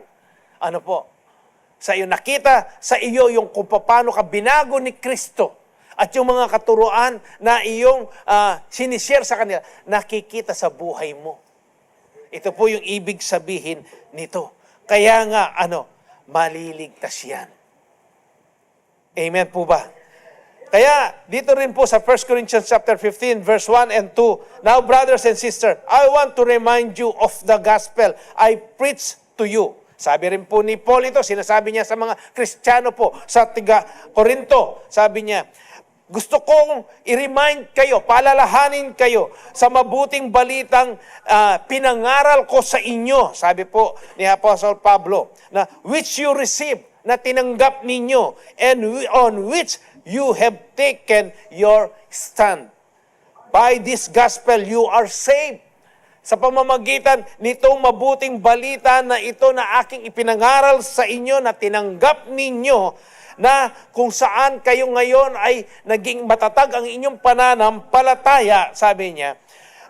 sa iyo. Nakita sa iyo yung kung paano ka binago ni Kristo at yung mga katuruan na iyong sinishare sa kanila, nakikita sa buhay mo. Ito po yung ibig sabihin nito. Kaya nga, maliligtas yan. Amen po ba? Kaya, dito rin po sa 1 Corinthians chapter 15, verse 1 and 2, Now, brothers and sisters, I want to remind you of the gospel I preach to you. Sabi rin po ni Paul ito, sinasabi niya sa mga Kristiyano po, sa tiga Korinto, sabi niya, gusto kong i-remind kayo, palalahanin kayo sa mabuting balitang pinangaral ko sa inyo. Sabi po ni Apostle Pablo, na which you receive, na tinanggap ninyo, and on which you have taken your stand. By this gospel, you are saved. Sa pamamagitan nitong mabuting balita na ito na aking ipinangaral sa inyo, na tinanggap ninyo, na kung saan kayo ngayon ay naging matatag ang inyong pananampalataya, sabi niya,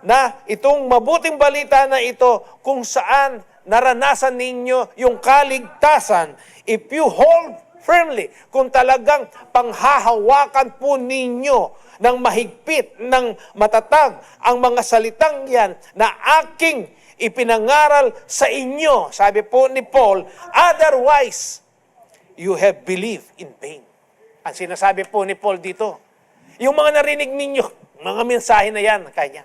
na itong mabuting balita na ito, kung saan naranasan ninyo yung kaligtasan, if you hold firmly, kung talagang panghahawakan po ninyo ng mahigpit, ng matatag, ang mga salitang yan na aking ipinangaral sa inyo, sabi po ni Paul, otherwise, you have believed in vain. Ang sinasabi po ni Paul dito, yung mga narinig ninyo, mga mensahe na yan, kanya,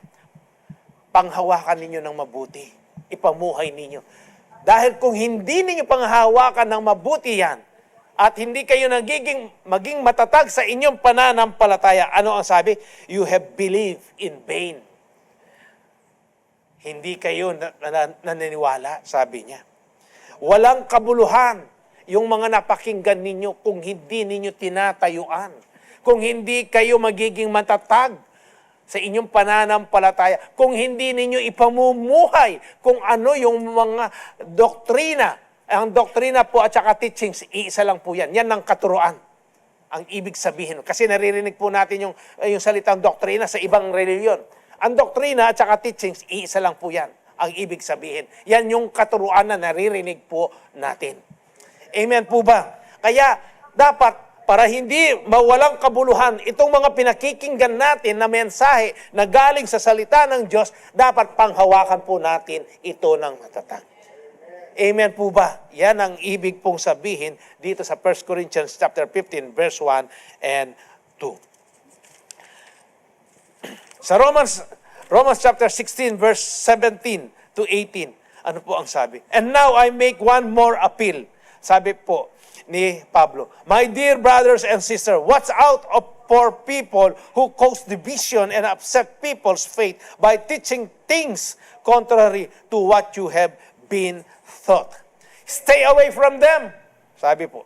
panghawakan ninyo ng mabuti, ipamuhay ninyo. Dahil kung hindi ninyo panghawakan ng mabuti yan, at hindi kayo maging matatag sa inyong pananampalataya, ano ang sabi? You have believed in vain. Hindi kayo naniniwala, sabi niya. Walang kabuluhan yung mga napakinggan ninyo kung hindi ninyo tinatayuan. Kung hindi kayo magiging matatag sa inyong pananampalataya, kung hindi ninyo ipamumuhay kung ano yung mga doktrina. Ang doktrina po at saka teachings, iisa lang po yan. Yan ang katuruan. Ang ibig sabihin. Kasi naririnig po natin yung salitang doktrina sa ibang reliyon. Ang doktrina at saka teachings, iisa lang po yan. Ang ibig sabihin. Yan yung katuruan na naririnig po natin. Amen po ba? Kaya dapat, para hindi mawalang kabuluhan, itong mga pinakikinggan natin na mensahe na galing sa salita ng Diyos, dapat panghawakan po natin ito ng matatag. Amen po ba? Yan ang ibig pong sabihin dito sa 1 Corinthians chapter 15, verse 1 and 2. Sa Romans chapter 16, verse 17 to 18, ano po ang sabi? And now I make one more appeal. Sabi po ni Pablo, my dear brothers and sisters, watch out for people who cause division and upset people's faith by teaching things contrary to what you have been thought. Stay away from them. Sabi po,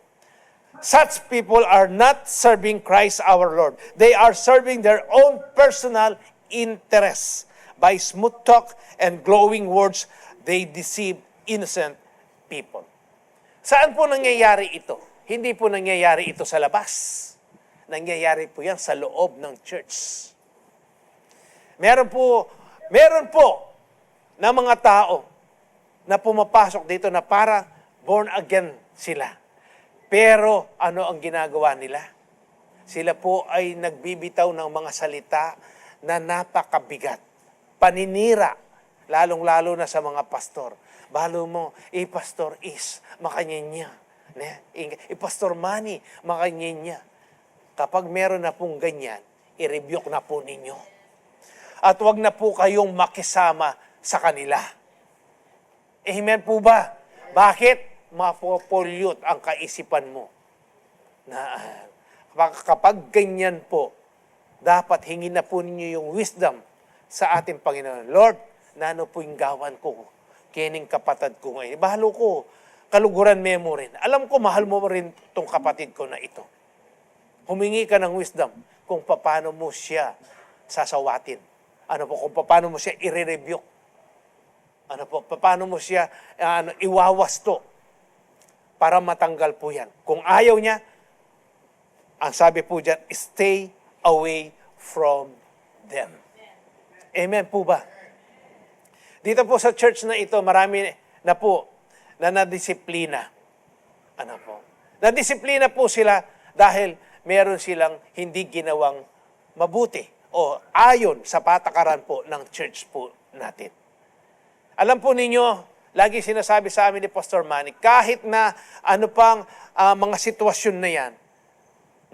such people are not serving Christ our Lord. They are serving their own personal interests. By smooth talk and glowing words, they deceive innocent people. Saan po nangyayari ito? Hindi po nangyayari ito sa labas. Nangyayari po yan sa loob ng church. Meron po na mga tao na pumapasok dito na para born again sila. Pero ano ang ginagawa nila? Sila po ay nagbibitaw ng mga salita na napakabigat. Paninira, lalong-lalo na sa mga pastor. Balo mo, pastor is, makanyanya. Pastor Manny, makanyanya. Kapag meron na pong ganyan, i-rebuke na po ninyo. At wag na po kayong makisama sa kanila. Amen po ba? Bakit? Mapopollute ang kaisipan mo. Na kapag ganyan po, dapat hingin na po ninyo yung wisdom sa ating Panginoon. Lord, nano po yung gawan ko, kining kapatid ko ngayon. Bahalo ko, kaluguran mo rin. Alam ko, mahal mo rin itong kapatid ko na ito. Humingi ka ng wisdom kung paano mo siya sasawatin. Ano po, kung paano mo siya i-rebuke. Ano po, paano mo siya iwawasto para matanggal po yan. Kung ayaw niya, ang sabi po dyan, stay away from them. Amen po ba? Dito po sa church na ito, marami na po na nadisiplina. Ano po? Nadisiplina po sila dahil meron silang hindi ginawang mabuti o ayon sa patakaran po ng church po natin. Alam po ninyo, lagi sinasabi sa amin ni Pastor Manny, kahit na ano pang mga sitwasyon na yan,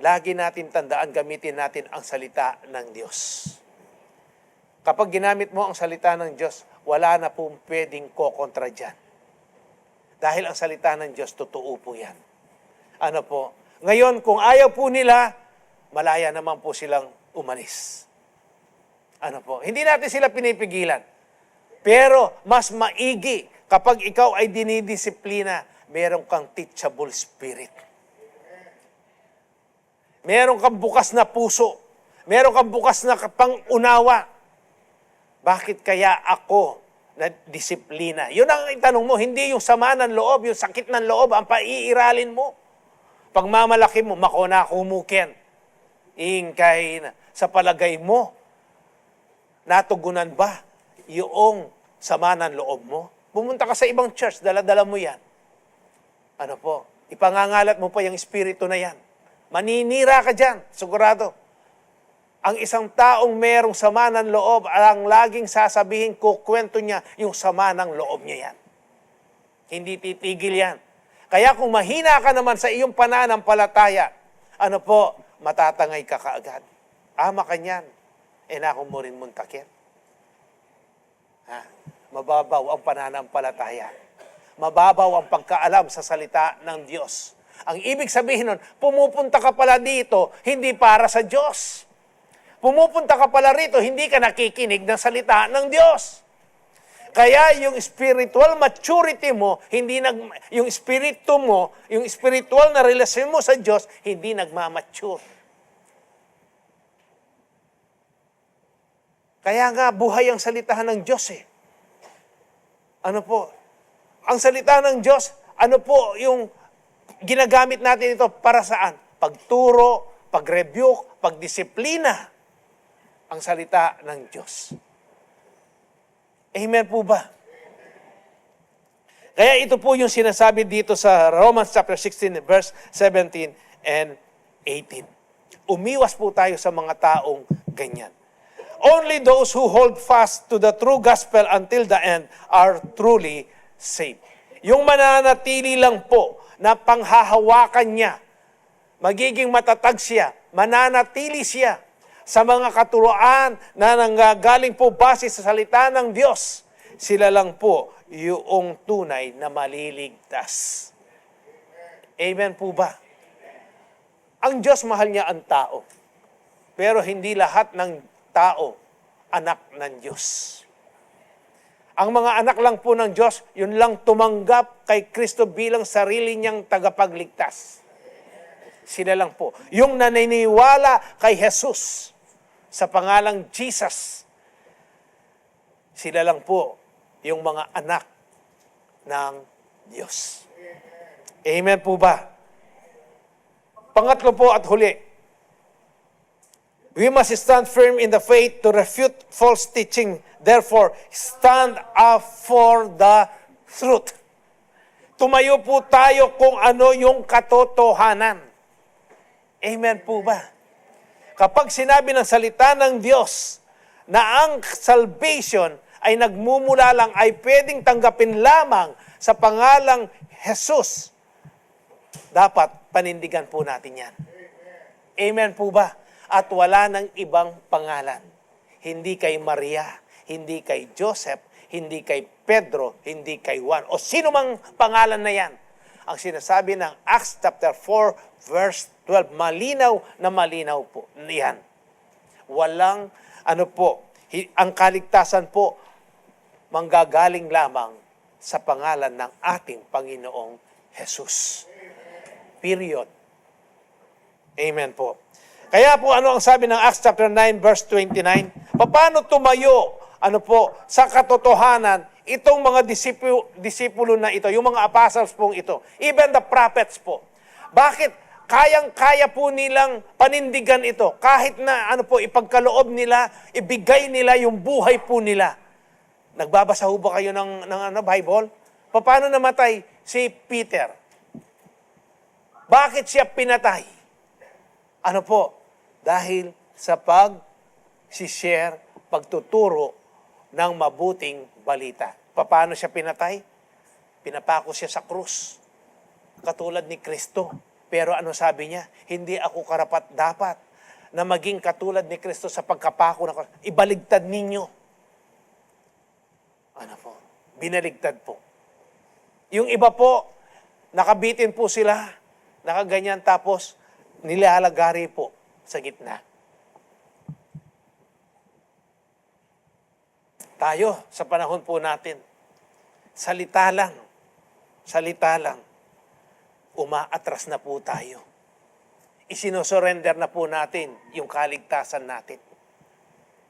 lagi natin tandaan, gamitin natin ang salita ng Diyos. Kapag ginamit mo ang salita ng Diyos, wala na pong pwedeng kokontra dyan. Dahil ang salita ng Diyos, totoo po yan. Ano po? Ngayon, kung ayaw po nila, malaya naman po silang umalis. Ano po? Hindi natin sila pinipigilan. Pero mas maigi kapag ikaw ay dinidisiplina, meron kang teachable spirit. Meron kang bukas na puso. Meron kang bukas na pang-unawa. Bakit kaya ako na disiplina? Yun ang itanong mo, hindi yung sama ng loob, yung sakit ng loob, ang paiiralin mo. Pagmamalaki mo, makona kumukin. Ingkay na. Sa palagay mo, natugunan ba yung sama ng loob mo? Pumunta ka sa ibang church, dala-dala mo yan. Ano po? Ipangangalat mo pa yung espiritu na yan. Maninira ka dyan, sigurado. Ang isang taong merong sama ng loob, ang laging sasabihin, kukwento niya yung sama ng loob niya yan. Hindi titigil yan. Kaya kung mahina ka naman sa iyong pananampalataya, ano po, matatangay ka kaagad. Ama ka niyan, inako mo rin muntakin. Mababaw ang pananampalataya. Mababaw ang pagkaalam sa salita ng Diyos. Ang ibig sabihin nun, pumupunta ka pala dito, hindi para sa Diyos. Pumupunta ka pala rito, hindi ka nakikinig ng salita ng Diyos. Kaya yung spiritual maturity mo, yung espiritu mo, yung spiritual na relasyon mo sa Diyos, hindi nagmamature. Kaya nga, buhay ang salita ng Diyos eh. Ano po? Ang salita ng Diyos, ano po yung ginagamit natin ito para saan? Pagturo, pag-rebuke, pagdisiplina. Ang salita ng Diyos. Amen po ba? Kaya ito po yung sinasabi dito sa Romans chapter 16, verse 17 and 18. Umiwas po tayo sa mga taong ganyan. Only those who hold fast to the true gospel until the end are truly saved. Yung mananatili lang po na panghahawakan niya, magiging matatag siya, mananatili siya sa mga katuroan na nanggagaling po base sa salita ng Diyos, sila lang po yung tunay na maliligtas. Amen po ba? Ang Diyos mahal niya ang tao, pero hindi lahat ng tao anak ng Diyos. Ang mga anak lang po ng Diyos, yun lang tumanggap kay Kristo bilang sarili niyang tagapagligtas. Sila lang po. Yung naniniwala kay Jesus sa pangalang Jesus, sila lang po yung mga anak ng Diyos. Amen po ba? Pangatlo po at huli, we must stand firm in the faith to refute false teaching. Therefore, stand up for the truth. Tumayo po tayo kung ano yung katotohanan. Amen po ba? Kapag sinabi ng salita ng Diyos na ang salvation ay nagmumula lang, ay pwedeng tanggapin lamang sa pangalang Jesus, dapat panindigan po natin yan. Amen po ba? At wala ng ibang pangalan. Hindi kay Maria, hindi kay Joseph, hindi kay Pedro, hindi kay Juan, o sino mang pangalan na yan. Ang sinasabi ng Acts chapter 4, verse 12, malinaw na malinaw po yan. Walang, ang kaligtasan po, manggagaling lamang sa pangalan ng ating Panginoong Jesus. Period. Amen po. Kaya po, ano ang sabi ng Acts chapter 9, verse 29? Paano tumayo, sa katotohanan, itong mga disipulo na ito, yung mga apostles pong ito, even the prophets po. Bakit kayang-kaya po nilang panindigan ito? Kahit na ipagkaloob nila, ibigay nila yung buhay po nila. Nagbabasa ho ba kayo ng Bible? Paano namatay si Peter? Bakit siya pinatay? Ano po? Dahil sa pag-share, pagtuturo ng mabuting balita. Paano siya pinatay? Pinapako siya sa krus. Katulad ni Kristo. Pero ano sabi niya? Hindi ako karapat-dapat na maging katulad ni Kristo sa pagkapako na krus. Ibaligtad ninyo. Ano po? Binaligtad po. Yung iba po, nakabitin po sila, nakaganyan, tapos nilalagari po sa gitna. Tayo, sa panahon po natin, salita lang, umaatras na po tayo. Isinosurrender na po natin yung kaligtasan natin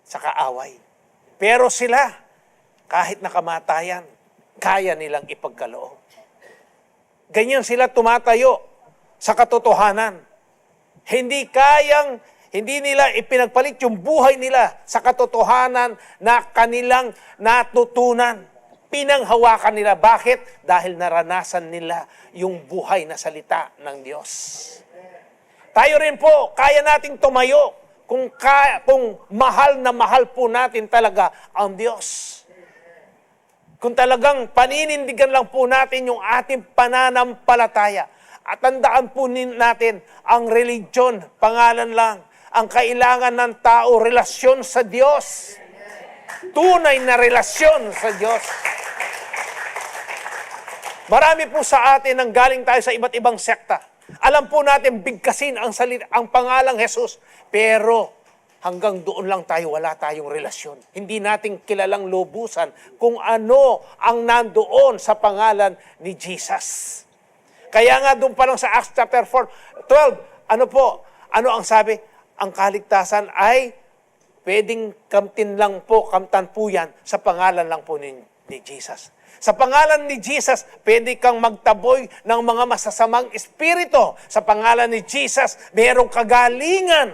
sa kaaway. Pero sila, kahit nakamatayan, kaya nilang ipagkaloob. Ganyan sila tumatayo sa katotohanan. Hindi nila ipinagpalit yung buhay nila sa katotohanan na kanilang natutunan. Pinanghawakan nila. Bakit? Dahil naranasan nila yung buhay na salita ng Diyos. Tayo rin po, kaya nating tumayo kung mahal na mahal po natin talaga ang Diyos. Kung talagang paninindigan lang po natin yung ating pananampalataya. At tandaan po natin, ang religion, pangalan lang. Ang kailangan ng tao, relasyon sa Diyos. Tunay na relasyon sa Diyos. Marami po sa atin ang galing tayo sa iba't ibang sekta. Alam po natin, bigkasin ang pangalang Jesus. Pero hanggang doon lang tayo, wala tayong relasyon. Hindi natin kilalang lubusan kung ano ang nandoon sa pangalan ni Jesus. Kaya nga doon pa lang sa Acts chapter 12, ano ang sabi? Ang kaligtasan ay pwedeng kamtan po yan sa pangalan lang po ni Jesus. Sa pangalan ni Jesus, pwede kang magtaboy ng mga masasamang espiritu. Sa pangalan ni Jesus, mayroong kagalingan.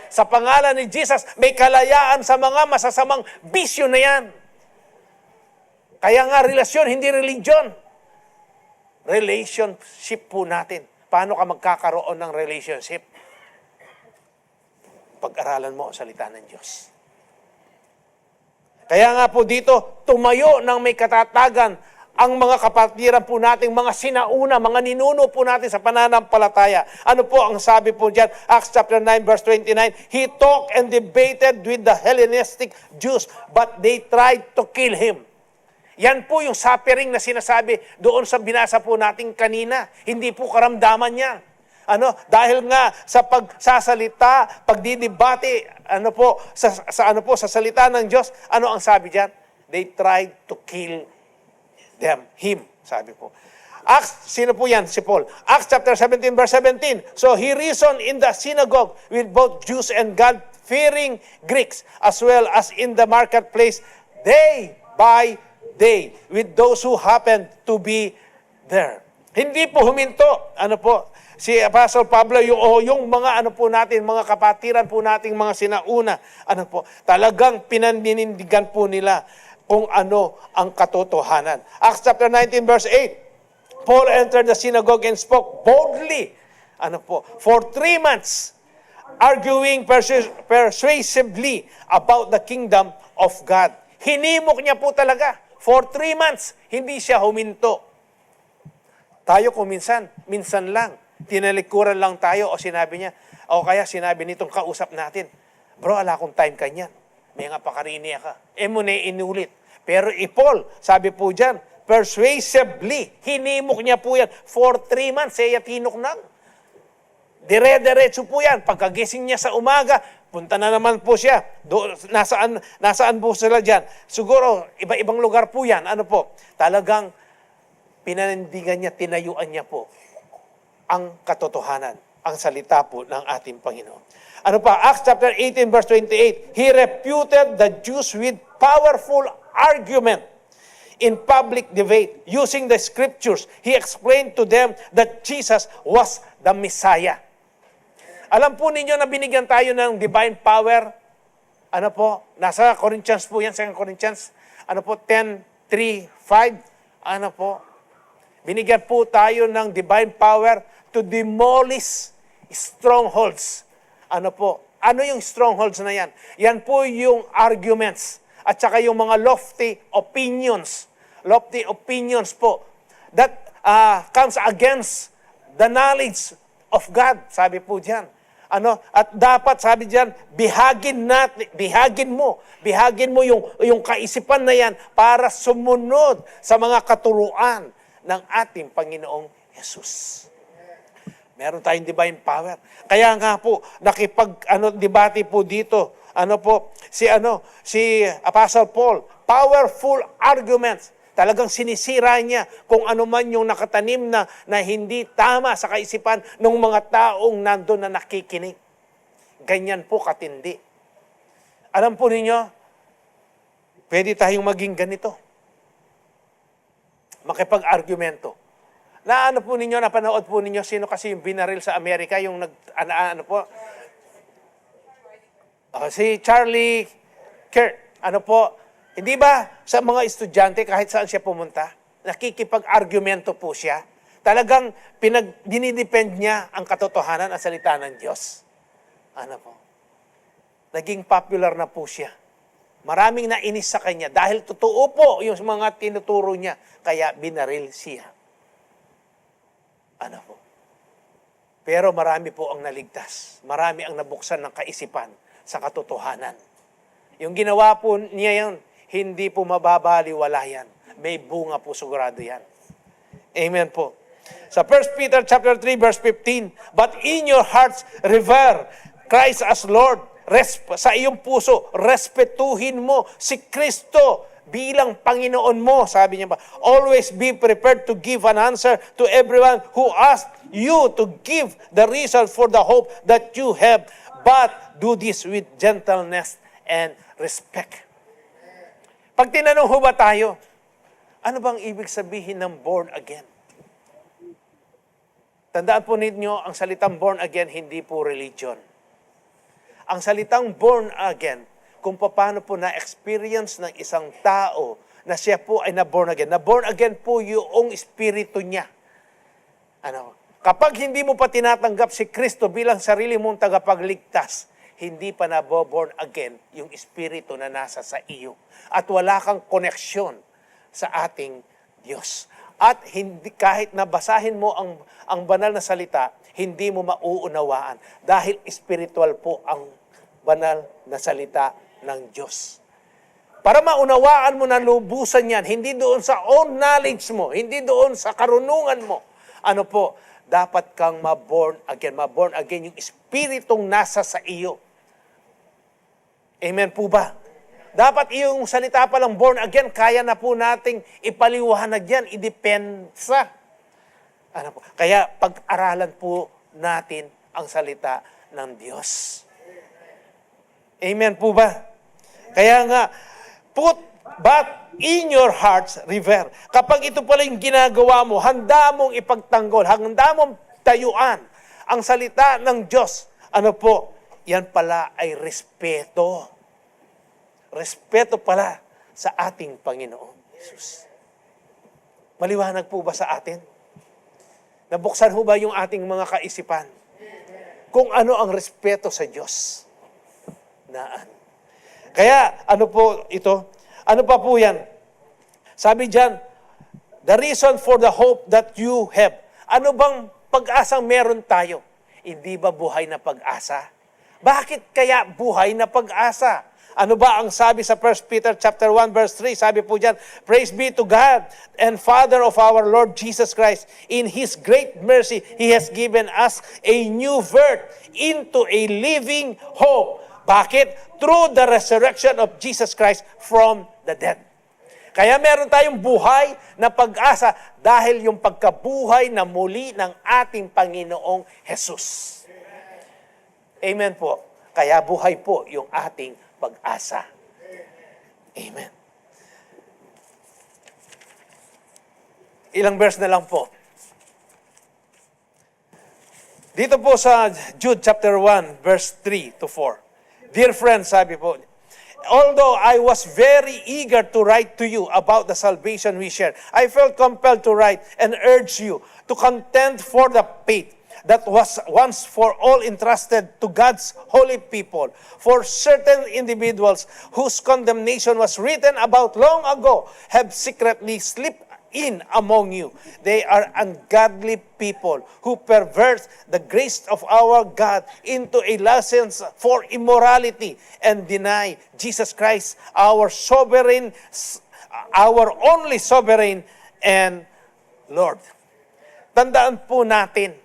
Sa pangalan ni Jesus, may kalayaan sa mga masasamang bisyo na yan. Kaya nga relasyon, hindi religion. Relationship po natin. Paano ka magkakaroon ng relationship? Pag-aralan mo ang salita ng Diyos. Kaya nga po dito, tumayo ng may katatagan ang mga kapatiran po nating mga sinauna, mga ninuno po natin sa pananampalataya. Ano po ang sabi po dyan? Acts chapter 9 verse 29, He talked and debated with the Hellenistic Jews, but they tried to kill him. Yan po yung suffering na sinasabi doon sa binasa po natin kanina. Hindi po karamdaman yan. Dahil nga sa pagsasalita, pagdidebate, sa salita ng Diyos, ano ang sabi diyan? They tried to kill him, sabi po. Acts, sino po yan? Si Paul. Acts chapter 17 verse 17. So he reasoned in the synagogue with both Jews and God-fearing Greeks, as well as in the marketplace, day by day, with those who happened to be there. Hindi po huminto. Si Apostle Pablo, yung mga mga kapatiran po nating mga sinauna, talagang pinaninindigan po nila kung ano ang katotohanan. Acts chapter 19 verse 8, Paul entered the synagogue and spoke boldly, for 3 months, arguing persuasively about the kingdom of God. Hinimok niya po talaga. For 3 months, hindi siya huminto. Tayo kung minsan lang, tinalikuran lang tayo o sinabi niya, o kaya sinabi nitong kausap natin, bro, ala akong time kanyan. May nga pakarini ka. Muna inulit. Pero Paul, sabi po dyan, persuasively, hinimok niya po yan. For 3 months, tinok nang. Dire-diretso po yan. Pagkagising niya sa umaga, punta na naman po siya. Nasaan po sila dyan? Siguro, iba-ibang lugar po yan. Talagang pinanindigan niya, tinayuan niya po ang katotohanan, ang salita po ng ating Panginoon. Acts chapter 18 verse 28, He refuted the Jews with powerful argument in public debate. Using the scriptures, He explained to them that Jesus was the Messiah. Alam po ninyo na binigyan tayo ng divine power. Nasa Corinthians po yan, 2 Corinthians, 10:3-5. Binigyan po tayo ng divine power to demolish strongholds. Ano po? Ano yung strongholds na yan? Yan po yung arguments at saka yung mga lofty opinions. Lofty opinions po that comes against the knowledge of God. Sabi po diyan. At dapat sabi diyan, bihagin mo yung kaisipan na yan para sumunod sa mga katuruan ng ating Panginoong Jesus. Meron tayong divine power. Kaya nga po debate po dito. Si Apostle Paul, powerful arguments. Talagang sinisira niya kung ano man yung nakatanim na hindi tama sa kaisipan ng mga taong nandun na nakikinig. Ganyan po katindi. Alam po ninyo, pwede tayong maging ganito. Makipag-argumento. Napanood po ninyo, sino kasi yung binaril sa Amerika, yung si Charlie Kirk. Hindi ba sa mga estudyante, kahit saan siya pumunta, nakikipag-argumento po siya? Talagang dinidepend niya ang katotohanan at salita ng Diyos. Naging popular na po siya. Maraming nainis sa kanya dahil totoo po yung mga tinuturo niya, kaya binaril siya. Pero marami po ang naligtas. Marami ang nabuksan ng kaisipan sa katotohanan. Yung ginawa po niya yun, hindi po mababaliwala yan. May bunga po sigurado yan. Amen po. Sa 1 Peter chapter 3 verse 15, but in your hearts revere Christ as Lord. Sa iyong puso, respetuhin mo si Kristo bilang Panginoon mo, sabi niya ba. Always be prepared to give an answer to everyone who asks you to give the reason for the hope that you have. But do this with gentleness and respect. Pag tinanong ho ba tayo, ano bang ibig sabihin ng born again? Tandaan po ninyo, ang salitang born again, hindi po religion. Ang salitang born again, kung paano po na-experience ng isang tao na siya po ay na-born again. Na-born again po yung espiritu niya. Kapag hindi mo pa tinatanggap si Kristo bilang sarili mong tagapagligtas, hindi pa na-born again yung espiritu na nasa sa iyo. At wala kang koneksyon sa ating Diyos. At hindi, kahit nabasahin mo ang banal na salita, hindi mo mauunawaan dahil spiritual po ang banal na salita ng Diyos. Para maunawaan mo na lubusan yan, hindi doon sa own knowledge mo, hindi doon sa karunungan mo. Dapat kang ma-born again. Ma-born again yung espiritong nasa sa iyo. Amen po ba? Dapat yung salita palang born again, kaya na po nating ipaliwanag yan, idepensa. Kaya pag-aralan po natin ang salita ng Diyos. Amen po ba? Kaya nga, put but in your hearts revere. Kapag ito pala yung ginagawa mo, handa mong ipagtanggol, handa mong tayuan ang salita ng Diyos. Yan pala ay respeto. Respeto pala sa ating Panginoong Jesus. Maliwanag po ba sa atin? Nabuksan ho ba yung ating mga kaisipan? Kung ano ang respeto sa Diyos? Kaya, po ito? Ano pa po yan? Sabi diyan, the reason for the hope that you have. Ano bang pag-asang meron tayo? Hindi ba buhay na pag-asa? Bakit kaya buhay na pag-asa? Ano ba ang sabi sa 1 Peter chapter 1 verse 3? Sabi po diyan, praise be to God and Father of our Lord Jesus Christ. In His great mercy, He has given us a new birth into a living hope. Bakit? Through the resurrection of Jesus Christ from the dead. Kaya meron tayong buhay na pag-asa dahil yung pagkabuhay na muli ng ating Panginoong Jesus. Amen po. Kaya buhay po yung ating pag-asa. Amen. Ilang verse na lang po. Dito po sa Jude chapter 1, verse 3 to 4. Dear friends, sabi po, although I was very eager to write to you about the salvation we share, I felt compelled to write and urge you to contend for the faith that was once for all entrusted to God's holy people. For certain individuals whose condemnation was written about long ago have secretly slipped in among you. They are ungodly people who pervert the grace of our God into a license for immorality and deny Jesus Christ, our only sovereign and Lord. Tandaan po natin,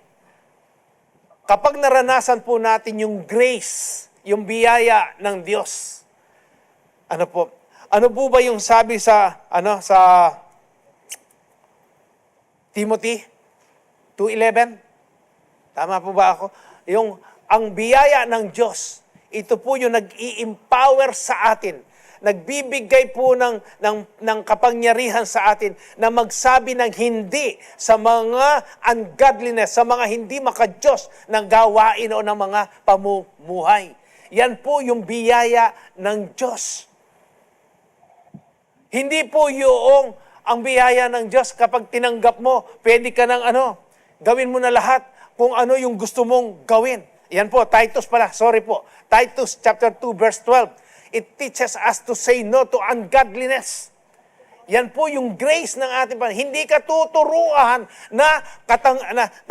kapag naranasan po natin yung grace, yung biyaya ng Diyos, ano po ba yung sabi sa Timothy 2:11? Tama po ba ako? Ang biyaya ng Diyos, ito po yung nag-i-empower sa atin. Nagbibigay po ng kapangyarihan sa atin na magsabi ng hindi sa mga ungodliness, sa mga hindi maka-Diyos na gawain o ng mga pamumuhay. Yan po yung biyaya ng Diyos. Hindi po ang biyaya ng Diyos kapag tinanggap mo, pwede ka ng gawin mo na lahat kung ano yung gusto mong gawin. Yan po, Titus chapter 2 verse 12. It teaches us to say no to ungodliness. Yan po yung grace ng ating Panginoon. Hindi ka tuturuan na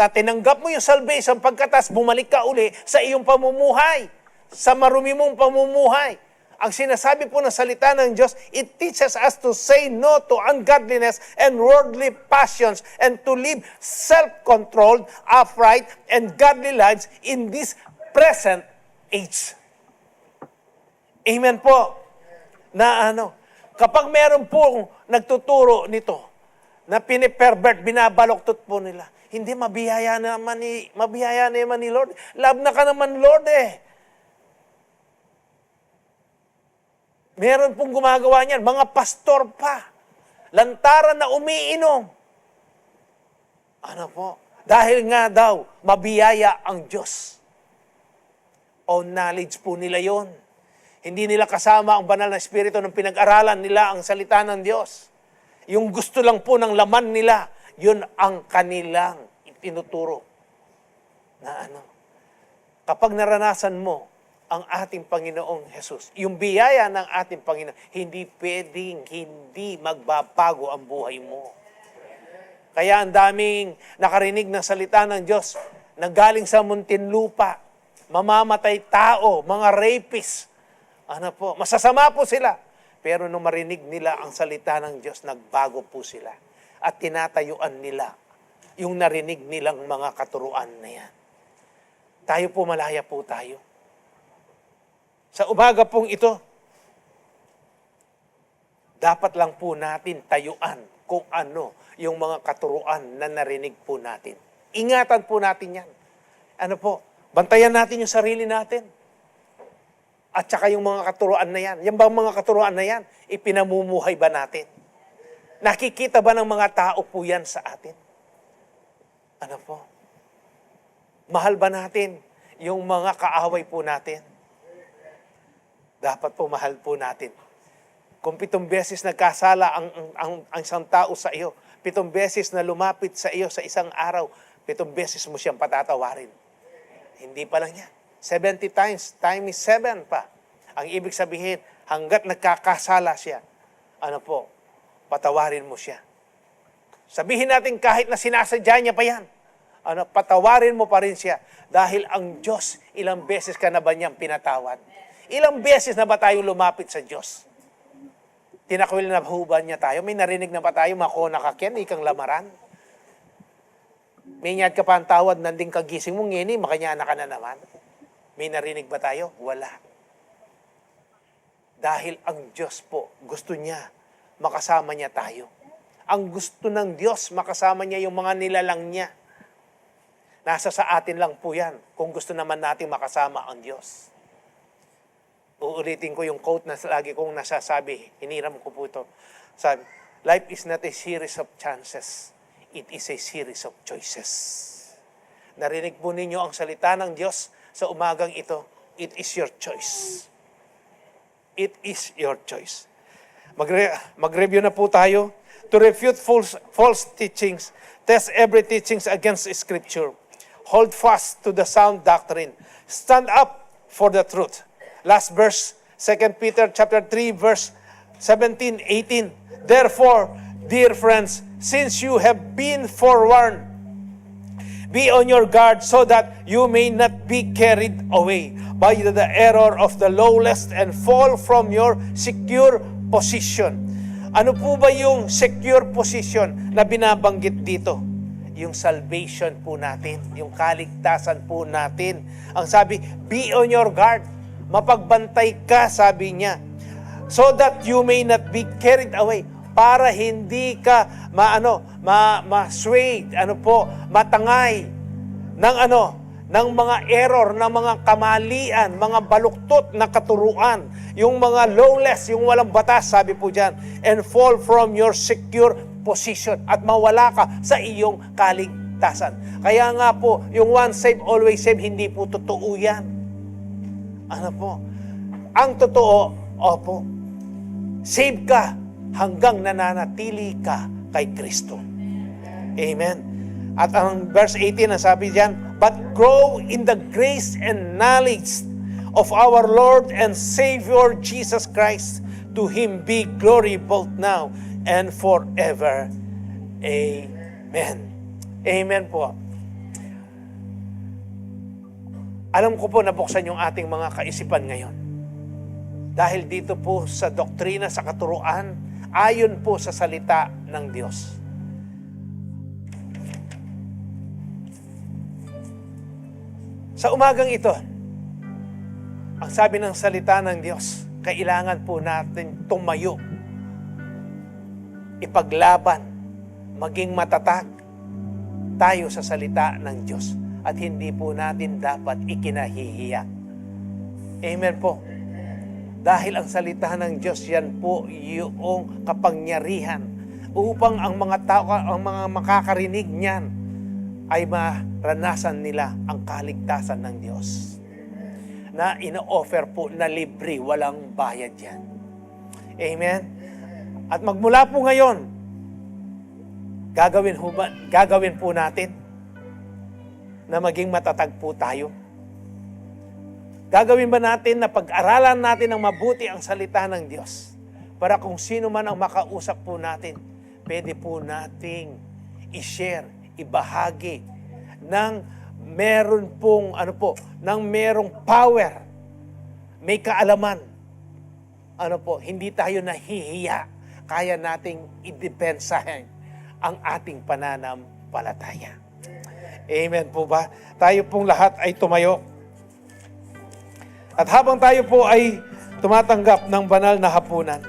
tinanggap mo yung salvation pagkatas bumalik ka uli sa iyong pamumuhay, sa marumi mong pamumuhay. Ang sinasabi po ng salita ng Diyos, it teaches us to say no to ungodliness and worldly passions and to live self-controlled, upright, and godly lives in this present age. Amen po. Kapag meron po nagtuturo nito, na pinipervert, binabaloktot po nila, hindi mabiyaya naman ni Lord. Love na ka naman, Lord eh. Meron pong gumagawa niyan, mga pastor pa. Lantaran na umiinom. Dahil nga daw, mabiyaya ang Diyos. O knowledge po nila yon. Hindi nila kasama ang banal na espiritu ng pinag-aralan nila ang salita ng Diyos. Yung gusto lang po ng laman nila, yun ang kanilang itinuturo. Kapag naranasan mo ang ating Panginoong Jesus, yung biyaya ng ating Panginoon, hindi pwedeng hindi magbabago ang buhay mo. Kaya ang daming nakarinig ng salita ng Diyos na galing sa Muntinlupa, mamamatay tao, mga rapist, masasama po sila. Pero nung marinig nila ang salita ng Diyos, nagbago po sila. At tinatayuan nila yung narinig nilang mga katuruan na yan. Tayo po, malaya po tayo. Sa umaga pong ito, dapat lang po natin tayuan kung ano yung mga katuruan na narinig po natin. Ingatan po natin yan. Bantayan natin yung sarili natin. At saka yung mga katuruan na yan. Yan bang mga katuruan na yan? Ipinamumuhay ba natin? Nakikita ba ng mga tao po yan sa atin? Mahal ba natin yung mga kaaway po natin? Dapat po mahal po natin. Kung 7 beses nagkasala ang isang tao sa iyo, 7 beses na lumapit sa iyo sa isang araw, 7 beses mo siyang patatawarin. Hindi pa lang yan. 70 times, time is 7 pa. Ang ibig sabihin, hanggat nagkakasala siya, patawarin mo siya. Sabihin natin kahit na sinasadya niya pa yan, patawarin mo pa rin siya. Dahil ang Diyos, ilang beses ka na ba niyang pinatawad? Ilang beses na ba tayo lumapit sa Diyos? Tinakwil na ba niya tayo? May narinig na ba tayo, mako nakakyan, ikang lamaran? May nyad ka pa ang tawad, nanding kagising mong ngini, makanyana ka na naman. May narinig ba tayo? Wala. Dahil ang Diyos po, gusto niya, makasama niya tayo. Ang gusto ng Diyos, makasama niya yung mga nilalang niya. Nasa sa atin lang po yan, kung gusto naman natin makasama ang Diyos. Uulitin ko yung quote na lagi kong nasasabi. Hiniram ko po ito. Sabi, life is not a series of chances. It is a series of choices. Narinig po ninyo ang salita ng Diyos sa umagang ito. It is your choice. It is your choice. Mag-review na po tayo. To refute false teachings, test every teachings against Scripture. Hold fast to the sound doctrine. Stand up for the truth. Last verse, 2 Peter chapter 3, verse 17, 18. Therefore, dear friends, since you have been forewarned, be on your guard so that you may not be carried away by the error of the lawless and fall from your secure position. Ano po ba yung secure position na binabanggit dito? Yung salvation po natin, yung kaligtasan po natin. Ang sabi, be on your guard. Mapagbantay ka, sabi niya. So that you may not be carried away. Para hindi ka ma-swayed, matangay ng mga error, ng mga kamalian, mga baluktot na katuruan, yung mga lawless, yung walang batas, sabi po dyan, and fall from your secure position at mawala ka sa iyong kaligtasan. Kaya nga po, yung once saved, always saved, hindi po totoo yan. Ang totoo, save ka hanggang nananatili ka kay Kristo. Amen. At ang verse 18, ang sabi diyan, but grow in the grace and knowledge of our Lord and Savior Jesus Christ. To Him be glory both now and forever. Amen. Amen po. Alam ko po nabuksan yung ating mga kaisipan ngayon. Dahil dito po sa doktrina, sa katuruan, ayon po sa salita ng Diyos. Sa umagang ito, ang sabi ng salita ng Diyos, kailangan po natin tumayo, ipaglaban, maging matatag tayo sa salita ng Diyos at hindi po natin dapat ikinahihiya. Amen po. Dahil ang salita ng Diyos, yan po yung kapangyarihan upang ang mga tao, ang mga makakarinig niyan ay maranasan nila ang kaligtasan ng Diyos na ina-offer po na libre, walang bayad yan. Amen? At magmula po ngayon, gagawin po natin na maging matatag po tayo. Gagawin ba natin na pag-aralan natin ng mabuti ang salita ng Diyos para kung sino man ang makausap po natin, pwede po nating i-share, ibahagi ng meron pong ng merong power, may kaalaman. Hindi tayo nahihiya. Kaya nating idepensahin ang ating pananampalataya. Amen po ba? Tayo pong lahat ay tumayo. At habang tayo po ay tumatanggap ng banal na hapunan,